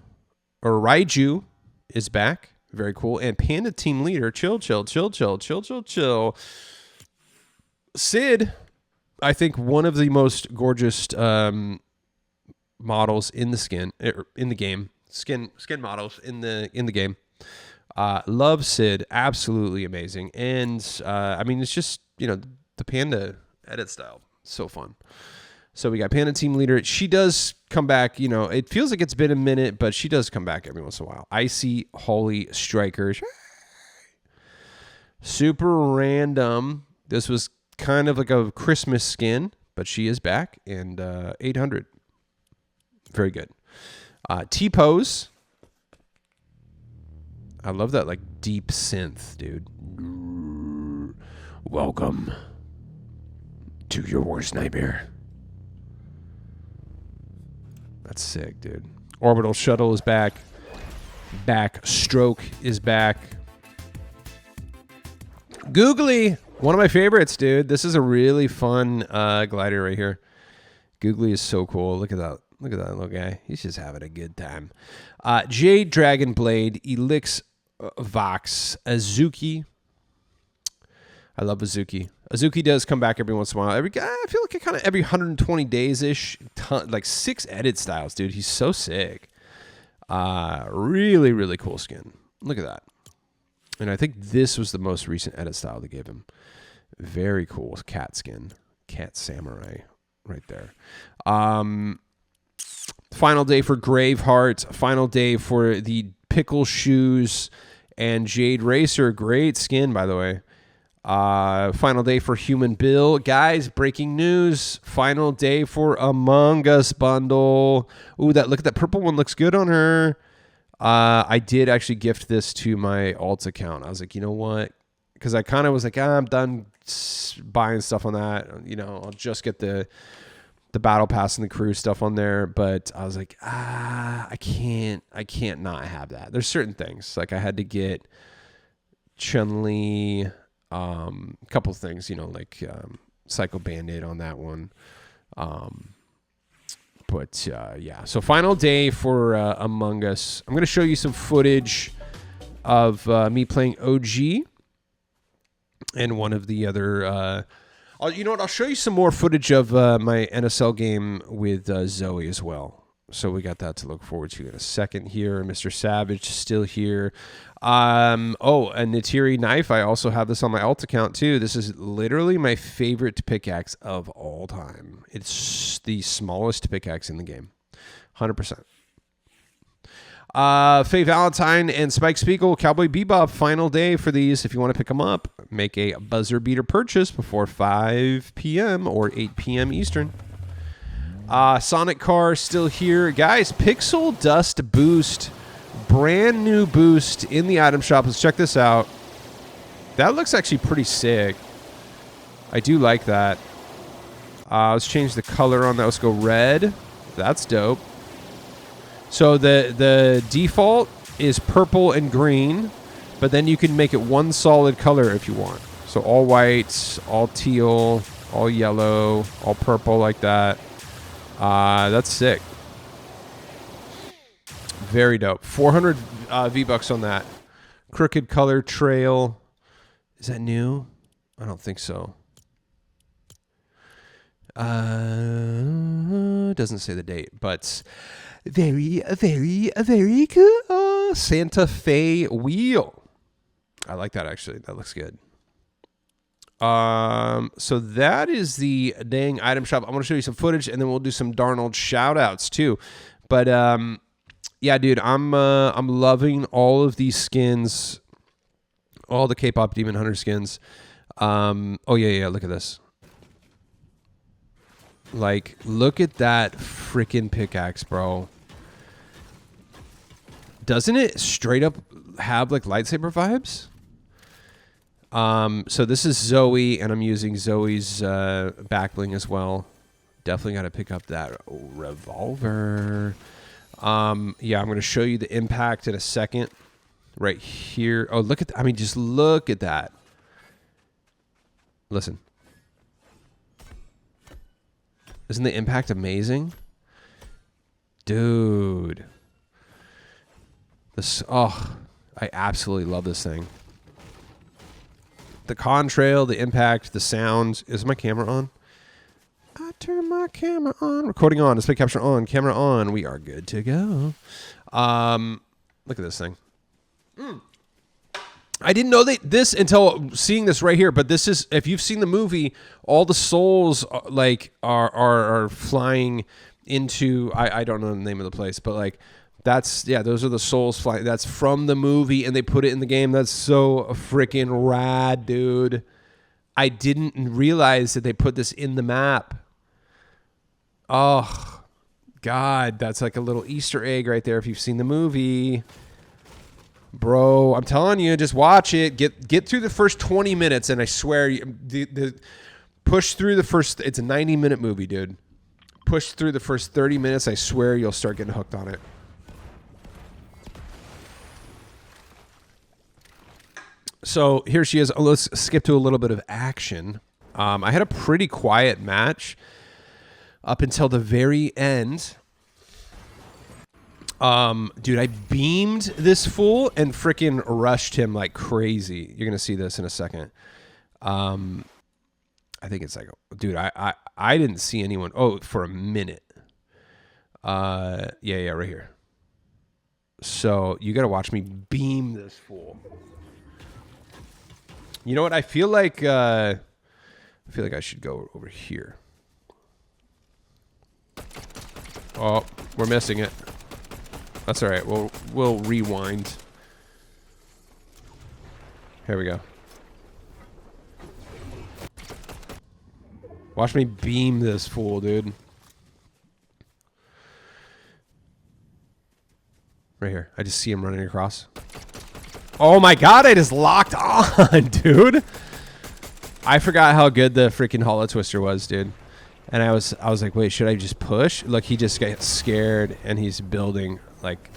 is back. Very cool. And Panda Team Leader, chill. Sid, I think one of the most gorgeous models in the game. Skin models in the game. Love Sid, absolutely amazing. And it's just the Panda edit style. So fun. So we got Panda Team Leader. She does come back. It feels like it's been a minute, but she does come back every once in a while. Icy Holy Strikers. Super random. This was kind of like a Christmas skin, but she is back, and 800. Very good. T-Pose. I love that like deep synth, dude. Welcome to your worst nightmare. That's sick, dude. Orbital Shuttle is back. Backstroke is back. Googly, one of my favorites, dude. This is a really fun glider right here. Googly is so cool. Look at that. Look at that little guy. He's just having a good time. Jade Dragon Blade, Elix Vox, Azuki. I love Azuki. Azuki does come back every once in a while. I feel like kind of every 120 days-ish. Like 6 edit styles, dude. He's so sick. Really, really cool skin. Look at that. And I think this was the most recent edit style they gave him. Very cool cat skin. Cat Samurai right there. Final day for Graveheart. Final day for the Pickle Shoes and Jade Racer. Great skin, by the way. Final day for Human Bill. Guys, breaking news. Final day for Among Us bundle. Ooh, look at that purple one. Looks good on her. I did actually gift this to my alts account. I was like, you know what? Because I kind of was like, I'm done buying stuff on that. You know, I'll just get the battle pass and the crew stuff on there. But I was like, I can't not have that. There's certain things like I had to get Chun-Li, a couple things, you know, like Psycho Band-Aid on that one. But yeah, so final day for Among Us. I'm going to show you some footage of me playing OG and one of the other... you know what? I'll show you some more footage of my NSL game with Zoe as well. So we got that to look forward to in a second here. Mr. Savage is still here. A Natiri knife. I also have this on my alt account too. This is literally my favorite pickaxe of all time. It's the smallest pickaxe in the game. 100%. Faye Valentine and Spike Spiegel, Cowboy Bebop, final day for these. If you want to pick them up, make a buzzer beater purchase before 5 p.m. or 8 p.m. Eastern. Sonic Car still here. Guys, Pixel Dust Boost. Brand new boost in the item shop. Let's check this out. That looks actually pretty sick. I do like that. Let's change the color on that. Let's go red. That's dope. So the default is purple and green, but then you can make it one solid color if you want. So all white, all teal, all yellow, all purple like that. That's sick. Very dope. 400 V-Bucks on that. Crooked Color Trail. Is that new? I don't think so. Doesn't say the date, but very, very, very cool. Santa Fe Wheel. I like that, actually. That looks good. So that is the dang item shop. I'm going to show you some footage, and then we'll do some Darnold shout-outs, too. But, yeah, dude, I'm loving all of these skins, all the K-pop Demon Hunter skins. Oh, yeah, look at this. Like, look at that freaking pickaxe, bro. Doesn't it straight up have, like, lightsaber vibes? So this is Zoe, and I'm using Zoe's backbling as well. Definitely got to pick up that revolver. Yeah, I'm going to show you the impact in a second. Right here. Oh, look at that. I mean, just look at that. Listen. Isn't the impact amazing? Dude. This, oh, I absolutely love this thing. The contrail, the impact, the sounds. Is my camera on? I turn my camera on. Recording on. Display capture on. Camera on. We are good to go. Look at this thing. I didn't know this until seeing this right here. But this is, if you've seen the movie, all the souls like are flying into. I don't know the name of the place, but like that's, yeah, those are the souls flying. That's from the movie, and they put it in the game. That's so freaking rad, dude. I didn't realize that they put this in the map. Oh, God, that's like a little Easter egg right there if you've seen the movie. Bro, I'm telling you, just watch it. Get through the first 20 minutes, and I swear, push through the first... It's a 90-minute movie, dude. Push through the first 30 minutes, I swear you'll start getting hooked on it. So here she is. Let's skip to a little bit of action. I had a pretty quiet match up until the very end. Dude, I beamed this fool and freaking rushed him like crazy. You're gonna see this in a second. I think it's like, dude, I didn't see anyone. Oh, for a minute. Yeah, right here. So you gotta watch me beam this fool. You know what? I feel like I should go over here. Oh, we're missing it. That's all right. We'll rewind. Here we go. Watch me beam this fool, dude. Right here. I just see him running across. Oh my God, I just locked on, dude. I forgot how good the freaking Hollow Twister was, dude. And I was like, wait, should I just push? Look, he just gets scared and he's building, like,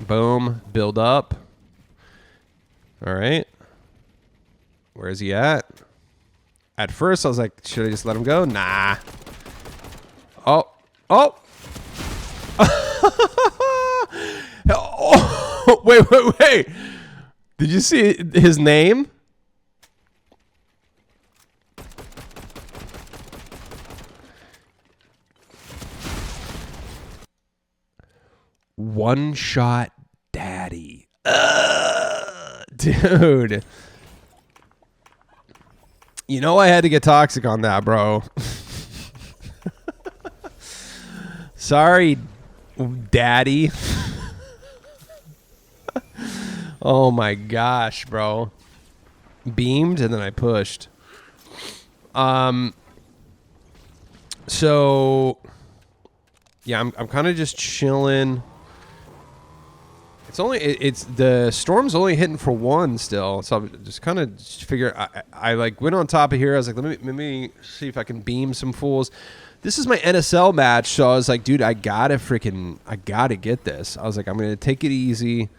boom, build up. All right. Where is he at? At first, I was like, should I just let him go? Nah. Oh. Oh. Oh. Wait. Did you see his name? One Shot Daddy. Dude. You know I had to get toxic on that, bro. Sorry, Daddy. Oh my gosh, bro. Beamed and then I pushed. So yeah, I'm kind of just chilling. It's the storm's only hitting for one still, so I'm just kind of figure. I like went on top of here. I was like, let me see if I can beam some fools. This is my NSL match, so I was like, dude, I gotta get this. I was like, I'm gonna take it easy,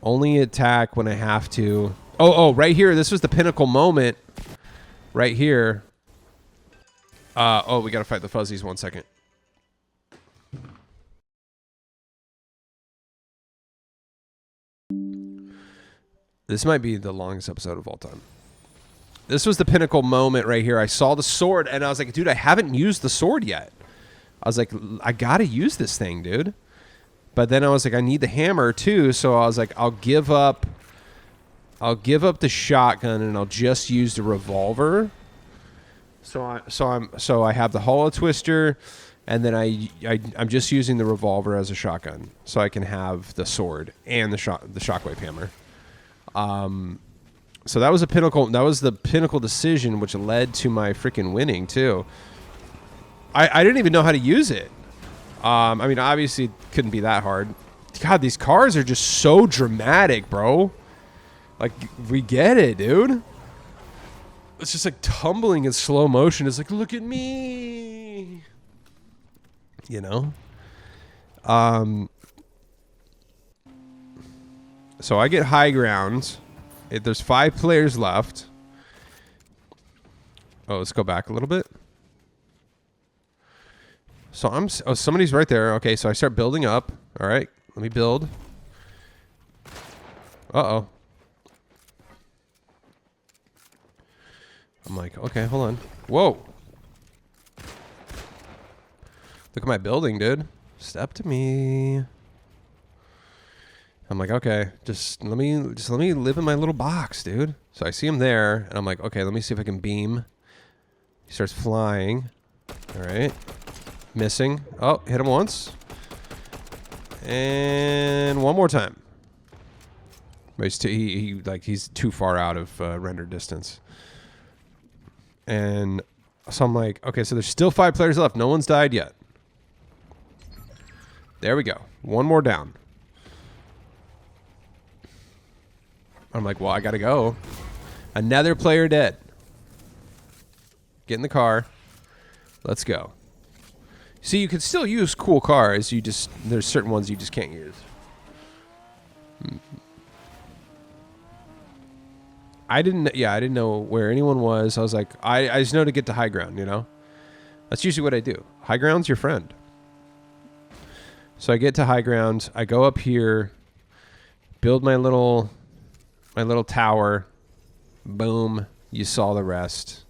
only attack when I have to. Oh, right here. This was the pinnacle moment. Right here. Oh, we gotta fight the fuzzies. 1 second. This might be the longest episode of all time. This was the pinnacle moment right here. I saw the sword, and I was like, dude, I haven't used the sword yet. I was like, I got to use this thing, dude. But then I was like, I need the hammer, too. So I was like, I'll give up the shotgun, and I'll just use the revolver. So I have the Hollow Twister, and then I'm just using the revolver as a shotgun, so I can have the sword and the shockwave hammer. So that was a pinnacle. That was the pinnacle decision, which led to my freaking winning too. I didn't even know how to use it. I mean, obviously, it couldn't be that hard. God, these cars are just so dramatic, bro. Like, we get it, dude. It's just like tumbling in slow motion. It's like, look at me. You know. So I get high ground. There's 5 players left. Oh, let's go back a little bit. So somebody's right there. Okay, so I start building up. All right, let me build. Uh-oh. I'm like, okay, hold on. Whoa. Look at my building, dude. Step to me. I'm like, okay, just let me live in my little box, dude. So I see him there, and I'm like, okay, let me see if I can beam. He starts flying. All right. Missing. Oh, hit him once. And one more time. But he's too far out of render distance. And so I'm like, okay, so there's still 5 players left. No one's died yet. There we go. One more down. I'm like, well, I gotta go. Another player dead. Get in the car. Let's go. See, you can still use cool cars. There's certain ones you just can't use. I didn't know where anyone was. I was like, I just know to get to high ground, you know? That's usually what I do. High ground's your friend. So I get to high ground. I go up here, build my little tower. Boom. You saw the rest.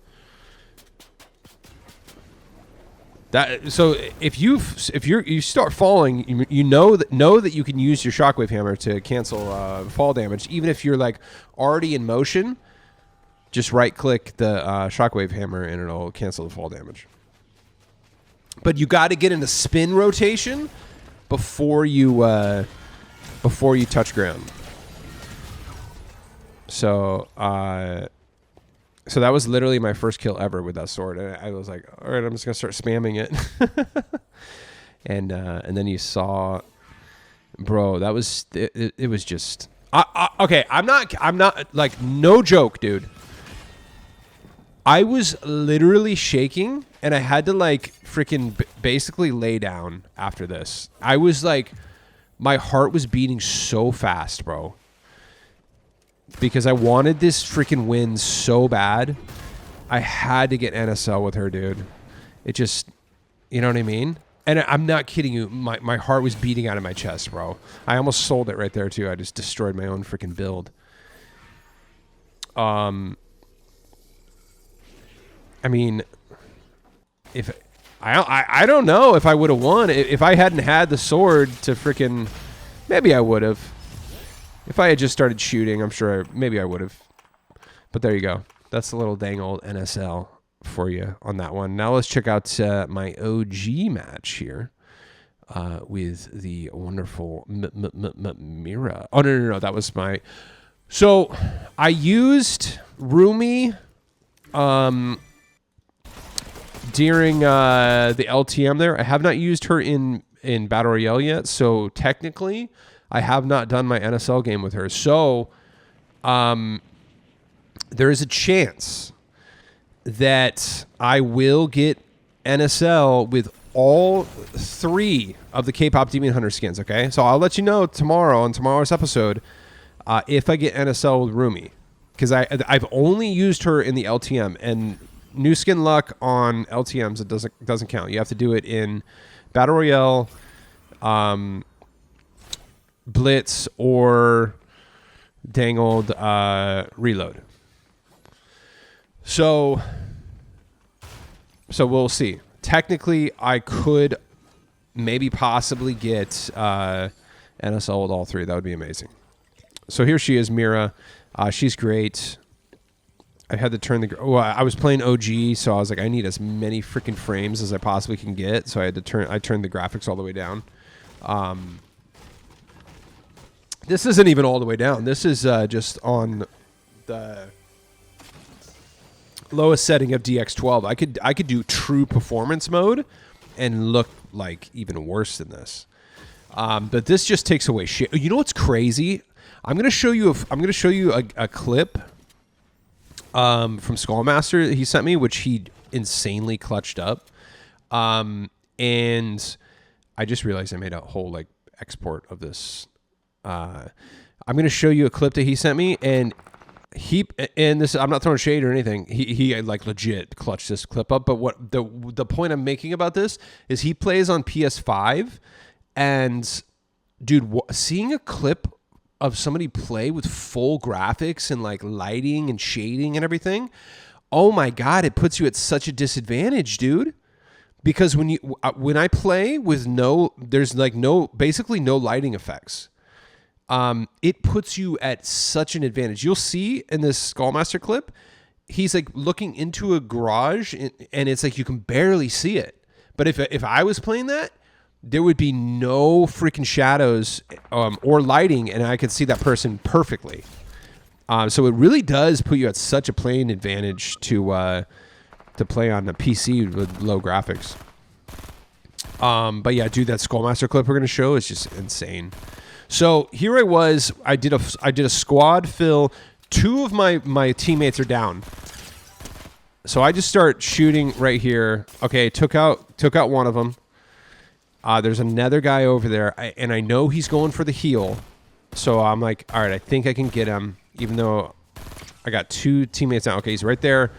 So if you start falling, you know that you can use your shockwave hammer to cancel fall damage, even if you're like already in motion. Just right click the shockwave hammer and it'll cancel the fall damage. But you got to get into spin rotation before you touch ground. So so that was literally my first kill ever with that sword. And I was like, all right, I'm just gonna start spamming it. and then you saw, bro, that was it was just okay. I'm not like, no joke, dude. I was literally shaking, and I had to like freaking basically lay down after this. I was like, my heart was beating so fast, bro, because I wanted this freaking win so bad. I had to get NSL with her, dude. It just, you know what I mean? And I'm not kidding you. My heart was beating out of my chest, bro. I almost sold it right there too. I just destroyed my own freaking build. I mean, if I don't know if I would have won if I hadn't had the sword to freaking. Maybe I would have. If I had just started shooting, I'm sure maybe I would have. But there you go. That's a little dang old NSL for you on that one. Now let's check out my OG match here with the wonderful Mira. Oh no, that was my. So I used Rumi during the LTM there. I have not used her in Battle Royale yet, so technically I have not done my NSL game with her. So there is a chance that I will get NSL with all 3 of the K-pop Demon Hunter skins, okay? So I'll let you know tomorrow on tomorrow's episode if I get NSL with Rumi, because I've only used her in the LTM, and new skin luck on LTMs, it doesn't count. You have to do it in Battle Royale, Blitz, or dang old Reload. So we'll see. Technically, I could maybe possibly get NSL with all 3. That would be amazing. So here she is, Mira. She's great. I had to turn the... Oh, I was playing OG, so I was like, I need as many freaking frames as I possibly can get. So I had to I turned the graphics all the way down. This isn't even all the way down. This is just on the lowest setting of DX12. I could do true performance mode and look like even worse than this. But this just takes away shit. You know what's crazy? I'm gonna show you a clip from Skullmaster that he sent me, which he insanely clutched up. And I just realized I made a whole like export of this. I'm gonna show you a clip that he sent me, and this, I'm not throwing shade or anything. He like legit clutched this clip up. But what the point I'm making about this is he plays on PS5, and dude, seeing a clip of somebody play with full graphics and like lighting and shading and everything, oh my god, it puts you at such a disadvantage, dude. Because when I play with there's like basically no lighting effects. It puts you at such an advantage. You'll see in this Skullmaster clip, he's like looking into a garage, and it's like you can barely see it. But if I was playing that, there would be no freaking shadows or lighting, and I could see that person perfectly. So it really does put you at such a playing advantage to play on a PC with low graphics. But yeah, dude, that Skullmaster clip we're gonna show is just insane. So here I was. I did a squad fill. 2 of my teammates are down. So I just start shooting right here. Okay, took out one of them. There's another guy over there, and I know he's going for the heal. So I'm like, all right, I think I can get him, even though I got 2 teammates down. Okay, he's right there.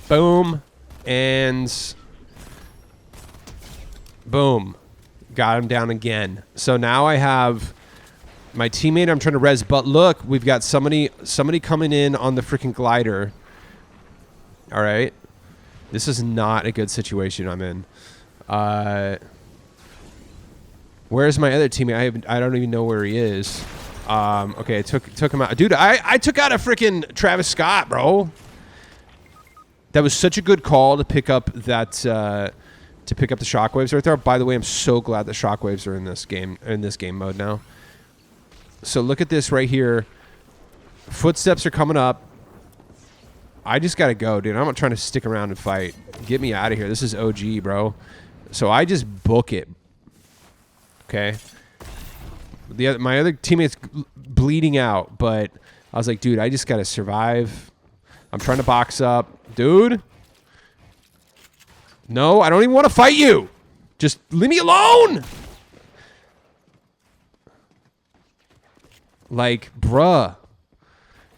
Boom. And boom. Got him down again. So now I have my teammate I'm trying to res, but look, we've got somebody coming in on the freaking glider. All right. This is not a good situation I'm in. Where's my other teammate? I don't even know where he is. Okay, I took him out. Dude, I took out a freaking Travis Scott, bro. That was such a good call to pick up that the shockwaves right there. By the way, I'm so glad the shockwaves are in this game mode now. So look at this right here. Footsteps are coming up. I just gotta go, dude. I'm not trying to stick around and fight. Get me out of here. This is OG, bro. So I just book it. Okay. My other teammate's bleeding out, but I was like, dude, I just gotta survive. I'm trying to box up. Dude. No, I don't even want to fight you. Just leave me alone. Like, bruh.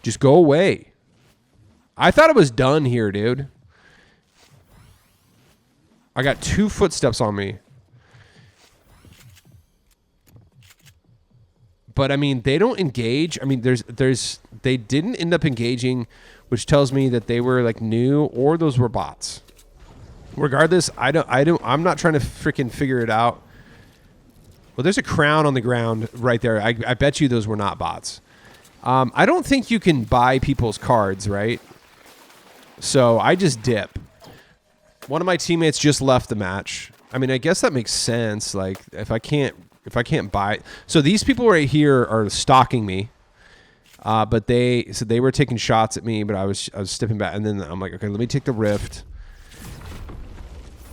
Just go away. I thought it was done here, dude. I got 2 footsteps on me. But I mean, they don't engage. I mean, they didn't end up engaging, which tells me that they were like new or those were bots. Regardless, I'm not trying to freaking figure it out. Well, there's a crown on the ground right there. I bet you those were not bots. I don't think you can buy people's cards, right? So I just dip. One of my teammates just left the match. I mean, I guess that makes sense. Like, if I can't buy, so these people right here are stalking me, but they were taking shots at me, but I was stepping back, and then I'm like, okay, let me take the rift.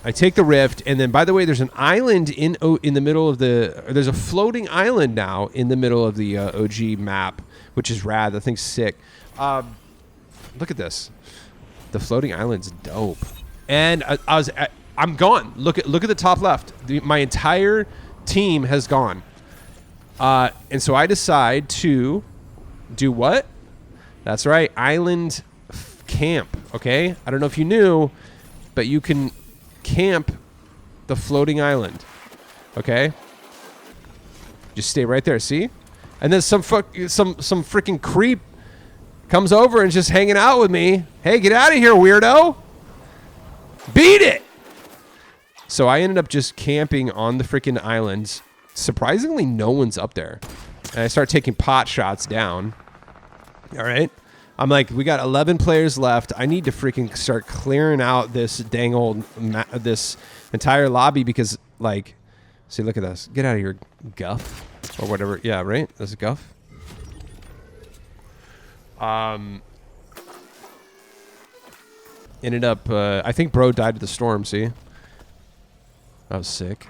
I take the rift, and then by the way, there's an island in the middle of there's a floating island now in the middle of the OG map, which is rad. That thing's sick. Look at this. The floating island's dope. And I'm gone. Look at the top left. My entire team has gone. And so I decide to do what? That's right. Island camp. Okay. I don't know if you knew, but you can camp the floating island. Okay. Just stay right there. See? And then some freaking creep comes over and just hanging out with me. Hey, get out of here, weirdo. Beat it. So I ended up just camping on the freaking islands. Surprisingly, no one's up there. And I start taking pot shots down. All right. I'm like, we got 11 players left. I need to freaking start clearing out this dang old, this entire lobby because, like, see, look at this. Get out of here, Guff. Or whatever. Yeah, right? That's Guff. Ended up, I think bro died to the storm, see? That was sick.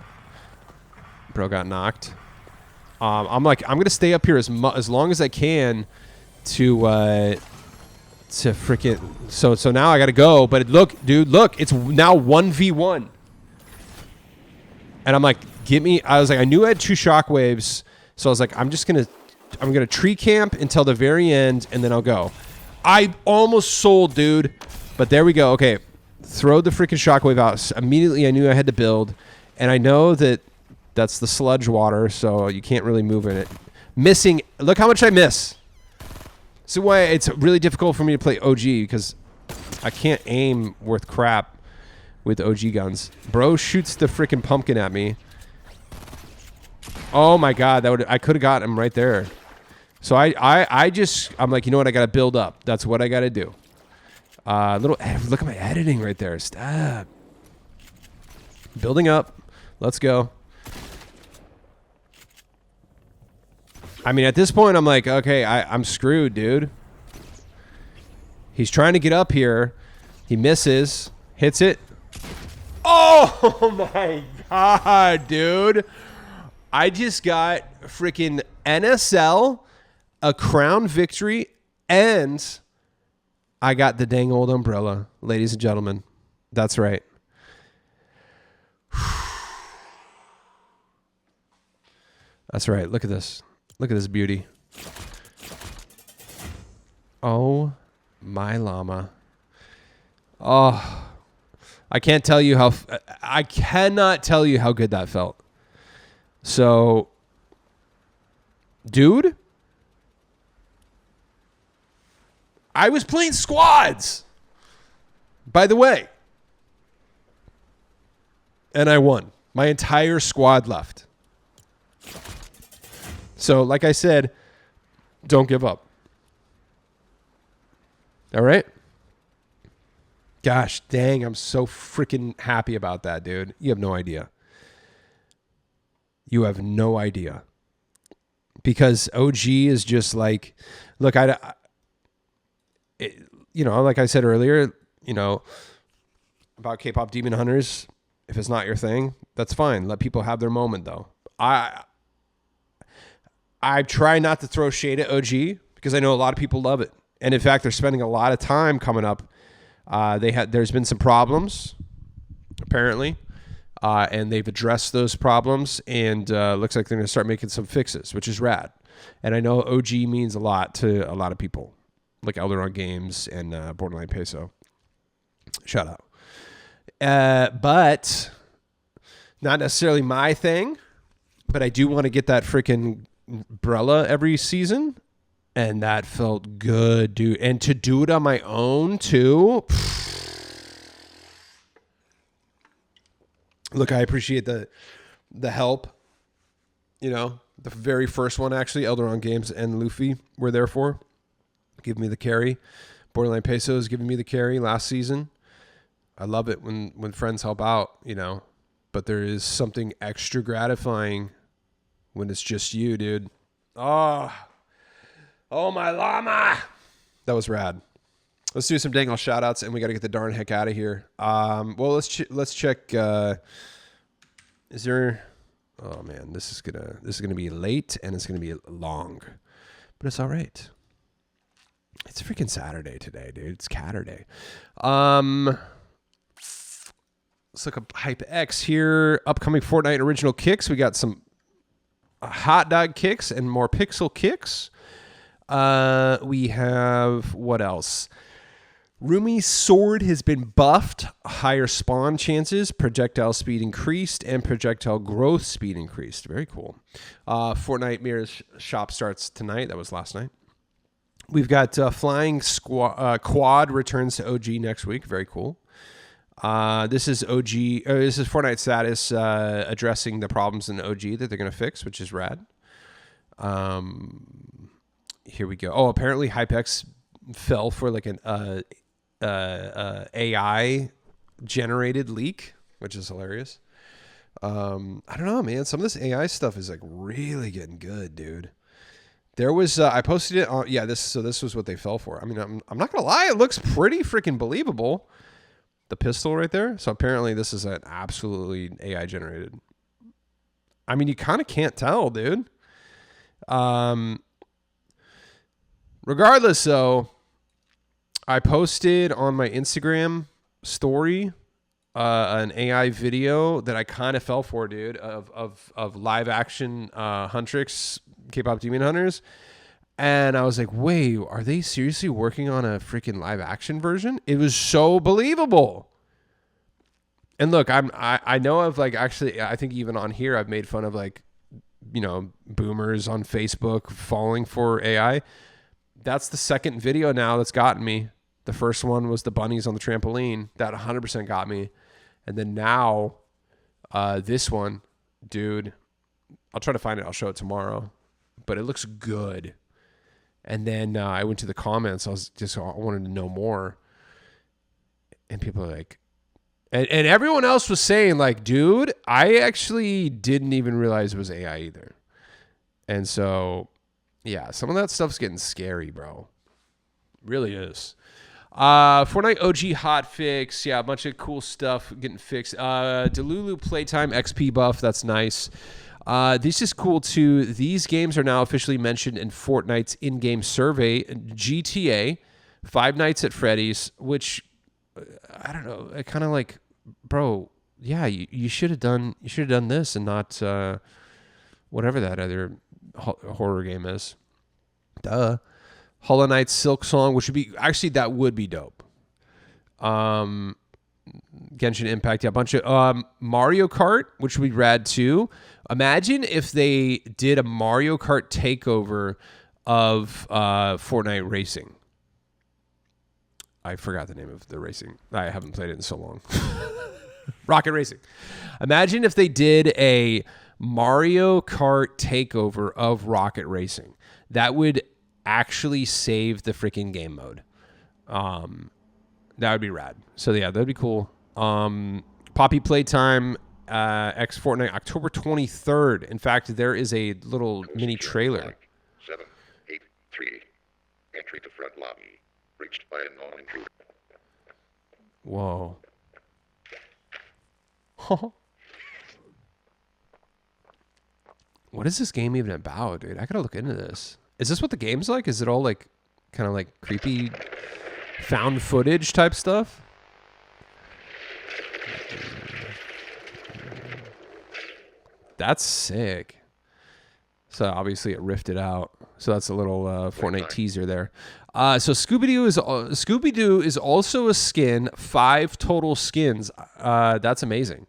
Bro got knocked. I'm like, I'm going to stay up here as long as I can to freaking, so now I got to go, but look, dude, look, it's now 1v1. And I'm like, I was like, I knew I had 2 shockwaves, so I was like, I'm going to tree camp until the very end, and then I'll go. I almost sold, dude, but there we go. Okay, throw the freaking shockwave out. Immediately, I knew I had to build, and I know that that's the sludge water, so you can't really move in it. Missing, look how much I miss. So why it's really difficult for me to play OG because I can't aim worth crap with OG guns. Bro shoots the freaking pumpkin at me. Oh my god, I could have got him right there. So I'm like, you know what? I got to build up. That's what I got to do. Look at my editing right there. Stop. Building up. Let's go. I mean, at this point, I'm like, okay, I'm screwed, dude. He's trying to get up here. He misses. Hits it. Oh, my God, dude. I just got freaking NSL, a crown victory, and I got the dang old umbrella, ladies and gentlemen. That's right. That's right. Look at this. Look at this beauty. Oh, my llama. Oh, I cannot tell you how good that felt. So, dude, I was playing squads, by the way, and I won. My entire squad left. So, like I said, don't give up. All right? Gosh, dang, I'm so freaking happy about that, dude. You have no idea. You have no idea. Because OG is just like, look, like I said earlier, about K-pop Demon Hunters, if it's not your thing, that's fine. Let people have their moment, though. I try not to throw shade at OG because I know a lot of people love it. And in fact, they're spending a lot of time coming up. There's been some problems, apparently, and they've addressed those problems, and looks like they're going to start making some fixes, which is rad. And I know OG means a lot to a lot of people, like Elderon Games and Borderline Peso. Shout out. But not necessarily my thing, but I do want to get that freaking Brella every season, and that felt good, dude. And to do it on my own too. Look, I appreciate the help. You know, the very first one actually, Elderon Games and Luffy were there for. Give me the carry. Borderline Peso is giving me the carry last season. I love it when friends help out, you know. But there is something extra gratifying when it's just you, dude. Oh my llama. That was rad. Let's do some dangle shout outs, and we got to get the darn heck out of here. Well, let's check. Is there? Oh man, this is gonna be late, and it's gonna be long, but it's all right. It's freaking Saturday today, dude. It's Catterday. Let's look up Hype X here. Upcoming Fortnite original kicks. We got some hot dog kicks and more pixel kicks. We have what else? Rumi's sword has been buffed. Higher spawn chances, projectile speed increased, and projectile growth speed increased. Very cool. Fortnitemares shop starts tonight. That was last night. We've got Flying Quad returns to OG next week. Very cool. This is OG. This is Fortnite status addressing the problems in OG that they're going to fix, which is rad. Here we go. Oh, apparently HypeX fell for like an AI generated leak, which is hilarious. I don't know, man. Some of this AI stuff is like really getting good, dude. There was I posted it on this was what they fell for. I mean, I'm not gonna lie, it looks pretty freaking believable. The pistol right there. So apparently this is an absolutely AI generated. I mean, you kind of can't tell, dude. Regardless, though, I posted on my Instagram story an AI video that I kind of fell for, dude, of live action Huntrix K-pop Demon Hunters. And I was like, wait, are they seriously working on a freaking live action version? It was so believable. And look, I know I've like actually, I think even on here, I've made fun of like, you know, boomers on Facebook falling for AI. That's the second video now that's gotten me. The first one was the bunnies on the trampoline. That 100% got me. And then now, this one, dude, I'll try to find it. I'll show it tomorrow. But it looks good. And then I went to the comments. I wanted to know more. And people are like, and everyone else was saying like, dude, I actually didn't even realize it was AI either. And so, yeah, some of that stuff's getting scary, bro. Really is. Fortnite OG hotfix. Yeah, a bunch of cool stuff getting fixed. Delulu Playtime XP buff. That's nice. This is cool too. These games are now officially mentioned in Fortnite's in-game survey. GTA, Five Nights at Freddy's, which I don't know. I kind of like, bro. Yeah, you should have done this and not whatever that other horror game is. Duh. Hollow Knight Silk Song, which would be actually that would be dope. Genshin Impact, yeah, a bunch of Mario Kart, which would be rad too. Imagine if they did a Mario Kart takeover of Fortnite Racing. I forgot the name of the racing. I haven't played it in so long. Rocket Racing. Imagine if they did a Mario Kart takeover of Rocket Racing. That would actually save the freaking game mode. That would be rad. So yeah, that'd be cool. Poppy Playtime X Fortnite October 23rd. In fact, there is a little mini trailer. 783. Entry to front lobby. Reached by a non-intruder. Whoa. What is this game even about, dude? I gotta look into this. Is this what the game's like? Is it all like kind of like creepy found footage type stuff. That's sick. So obviously it rifted out. So that's a little Fortnite teaser there. So Scooby-Doo is also a skin. 5 total skins. That's amazing.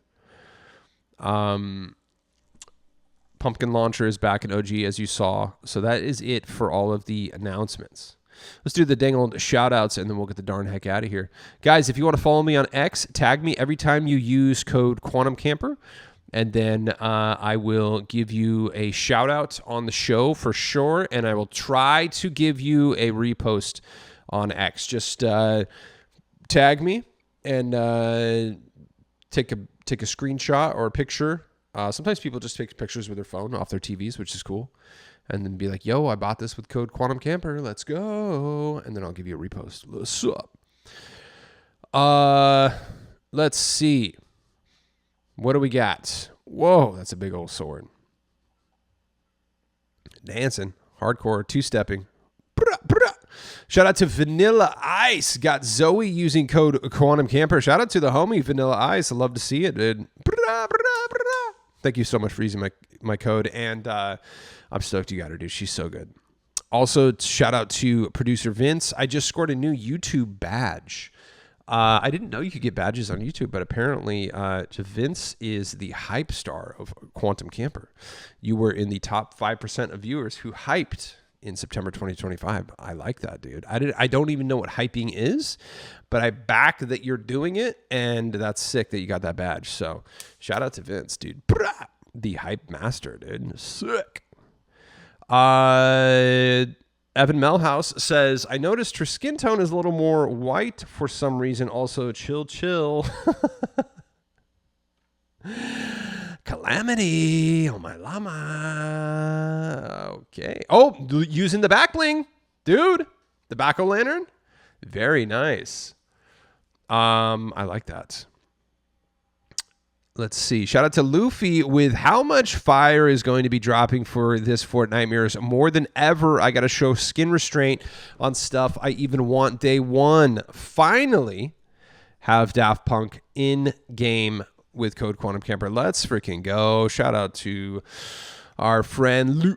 Pumpkin Launcher is back in OG, as you saw. So that is it for all of the announcements. Let's do the dang old shout-outs, and then we'll get the darn heck out of here. Guys, if you want to follow me on X, tag me every time you use code QuantumCamper, and then I will give you a shout-out on the show for sure, and I will try to give you a repost on X. Just tag me and take a screenshot or a picture. Sometimes people just take pictures with their phone off their TVs, which is cool. And then be like, yo, I bought this with code QuantumCamper. Let's go. And then I'll give you a repost. What's up? Let's see. What do we got? Whoa, that's a big old sword. Dancing. Hardcore. Two-stepping. Shout out to Vanilla Ice. Got Zoe using code QuantumCamper. Shout out to the homie Vanilla Ice. I love to see it, dude. Thank you so much for using my code. And I'm stoked you got her, dude. She's so good. Also, shout out to producer Vince. I just scored a new YouTube badge. I didn't know you could get badges on YouTube, but apparently Vince is the hype star of Quantum Camper. You were in the top 5% of viewers who hyped in September 2025. I like that, dude. I don't even know what hyping is, but I back that you're doing it, and that's sick that you got that badge. So shout out to Vince, dude. The hype master, dude. Sick. Evan Melhouse says, I noticed her skin tone is a little more white for some reason. Also, chill. Calamity. Oh, my llama. Okay. Oh, using the back bling. Dude, the back o-lantern. Very nice. I like that. Let's see. Shout out to Luffy with how much fire is going to be dropping for this Fortnitemares. More than ever, I got to show skin restraint on stuff I even want day one. Finally, have Daft Punk in game with code Quantum Camper. Let's freaking go. Shout out to our friend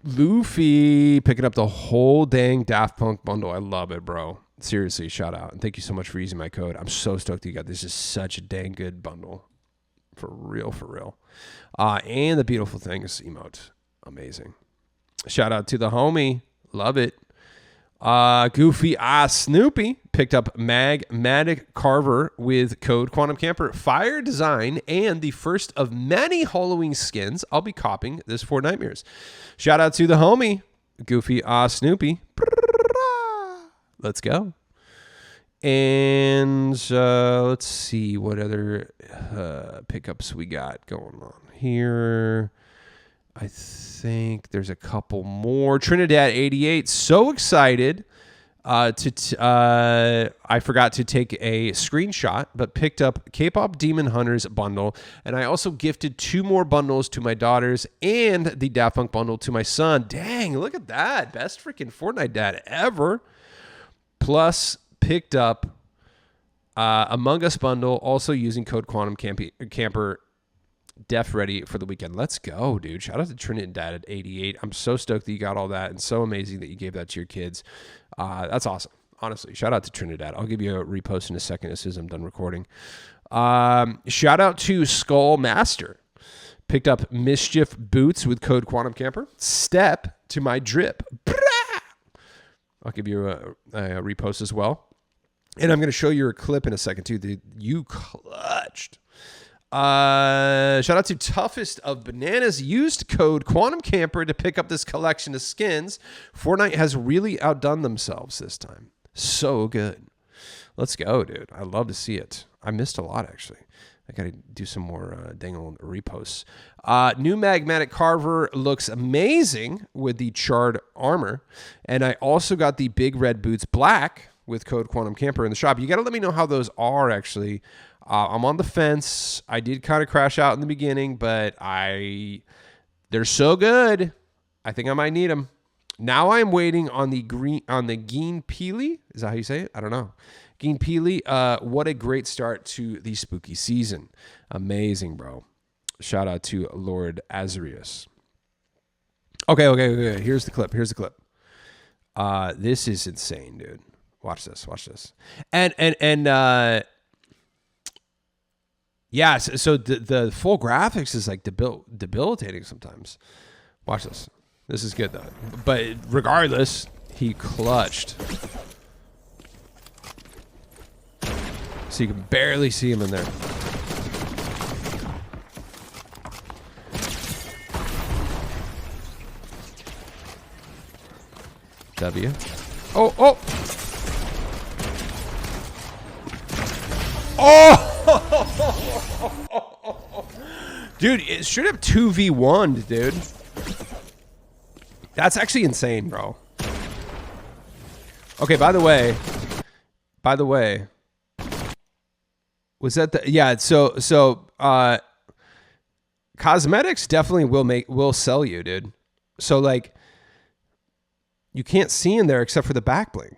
Luffy picking up the whole dang Daft Punk bundle. I love it, bro. Seriously, shout out. And thank you so much for using my code. I'm so stoked you got this. Is such a dang good bundle. For real. And the beautiful things emote. Amazing. Shout out to the homie. Love it. Goofy Snoopy picked up Magmatic Carver with code Quantum Camper. Fire design and the first of many Halloween skins I'll be copying this Fortnitemares. Shout out to the homie. Goofy Snoopy. Let's go. And let's see what other pickups we got going on here. I think there's a couple more. Trinidad 88, so excited I forgot to take a screenshot, but picked up K-Pop Demon Hunters bundle, and I also gifted 2 more bundles to my daughters and the Daft Punk bundle to my son. Dang, look at that. Best freaking Fortnite dad ever. Plus, picked up Among Us bundle, also using code Quantum Camper. Def ready for the weekend. Let's go, dude. Shout out to Trinidad at 88. I'm so stoked that you got all that, and so amazing that you gave that to your kids. That's awesome. Honestly, shout out to Trinidad. I'll give you a repost in a second as soon as I'm done recording. Shout out to Skull Master. Picked up Mischief Boots with code Quantum Camper. Step to my drip. I'll give you a repost as well. And I'm going to show you a clip in a second, too. You clutched. Shout out to Toughest of Bananas. Used code Quantum Camper to pick up this collection of skins. Fortnite has really outdone themselves this time. So good. Let's go, dude. I love to see it. I missed a lot, actually. I got to do some more dang old reposts. New Magmatic Carver looks amazing with the charred armor. And I also got the Big Red Boots Black with code Quantum Camper in the shop. You got to let me know how those are, actually. I'm on the fence. I did kind of crash out in the beginning, but they're so good. I think I might need them. Now I'm waiting on the Geen Peely. Is that how you say it? I don't know. Geen Peely. What a great start to the spooky season. Amazing, bro. Shout out to Lord Azarius. Okay. Here's the clip. This is insane, dude. Watch this. And yeah, so the full graphics is like debilitating sometimes. Watch this. This is good though. But regardless, he clutched. So you can barely see him in there. W. Oh! Dude, it should have 2v1'd, dude. That's actually insane, bro. Okay, by the way, was that the, yeah, so cosmetics definitely will sell you, dude. So like you can't see in there except for the back bling.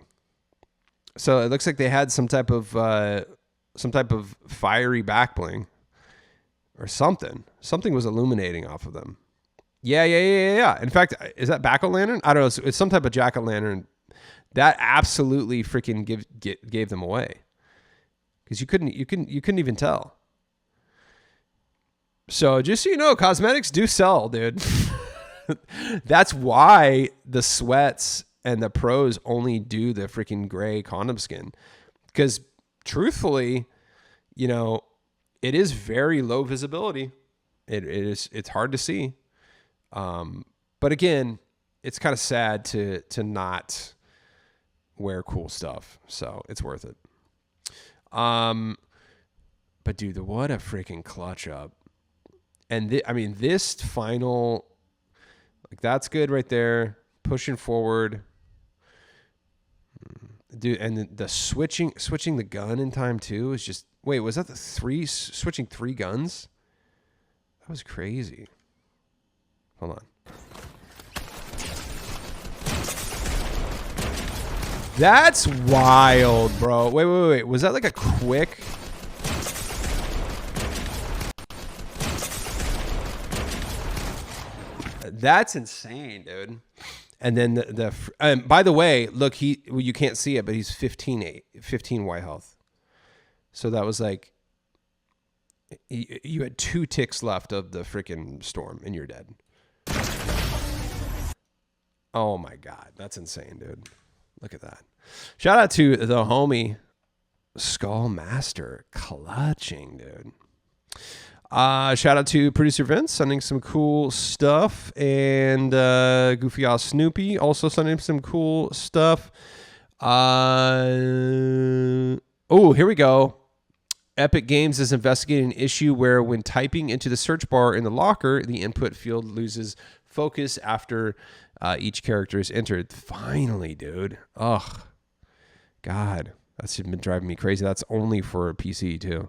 So it looks like they had some type of fiery back bling or something. Something was illuminating off of them. Yeah. In fact, is that jack-o'-lantern? I don't know. It's some type of jack-o'-lantern. That absolutely freaking gave them away because you couldn't even tell. So just so you know, cosmetics do sell, dude. That's why the sweats and the pros only do the freaking gray condom skin. Because truthfully, you know, it is very low visibility. It's hard to see. But again, it's kind of sad to not wear cool stuff. So it's worth it. But dude, what a freaking clutch up. And this final, like that's good right there. Pushing forward. Dude, and the switching the gun in time too is just, wait, was that switching 3 guns? That was crazy. Hold on. That's wild, bro. Wait. Was that like a quick? That's insane, dude. And then by the way, look, you can't see it, but he's 15 white health. So that was like, you had 2 ticks left of the freaking storm and you're dead. Oh my God. That's insane, dude. Look at that. Shout out to the homie Skull Master clutching, dude. Shout out to producer Vince sending some cool stuff, and Goofy Ass Snoopy also sending some cool stuff. Oh, here we go. Epic Games is investigating an issue where when typing into the search bar in the locker, the input field loses focus after each character is entered. Finally, dude. Ugh. God, that's been driving me crazy. That's only for a PC too.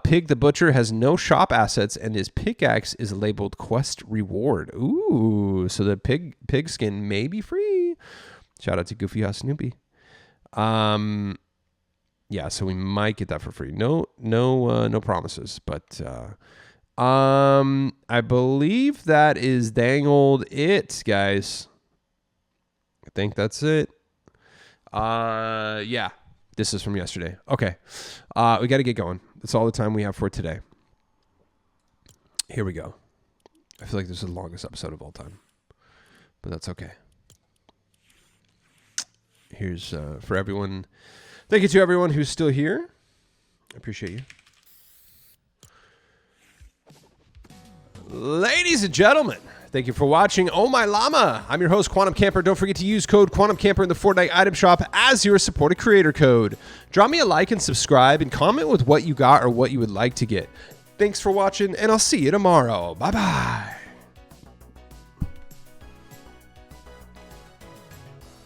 Pig the Butcher has no shop assets and his pickaxe is labeled quest reward. Ooh, so the pig skin may be free. Shout out to Goofy House Snoopy. Yeah, so we might get that for free. No promises, but I believe that is dang old it, guys. I think that's it. Yeah. This is from yesterday. Okay. We got to get going. That's all the time we have for today. Here we go. I feel like this is the longest episode of all time, but that's okay. Here's for everyone. Thank you to everyone who's still here. I appreciate you. Ladies and gentlemen, thank you for watching Oh My Llama. I'm your host, Quantum Camper. Don't forget to use code Quantum Camper in the Fortnite item shop as your supported creator code. Drop me a like and subscribe and comment with what you got or what you would like to get. Thanks for watching, and I'll see you tomorrow. Bye-bye.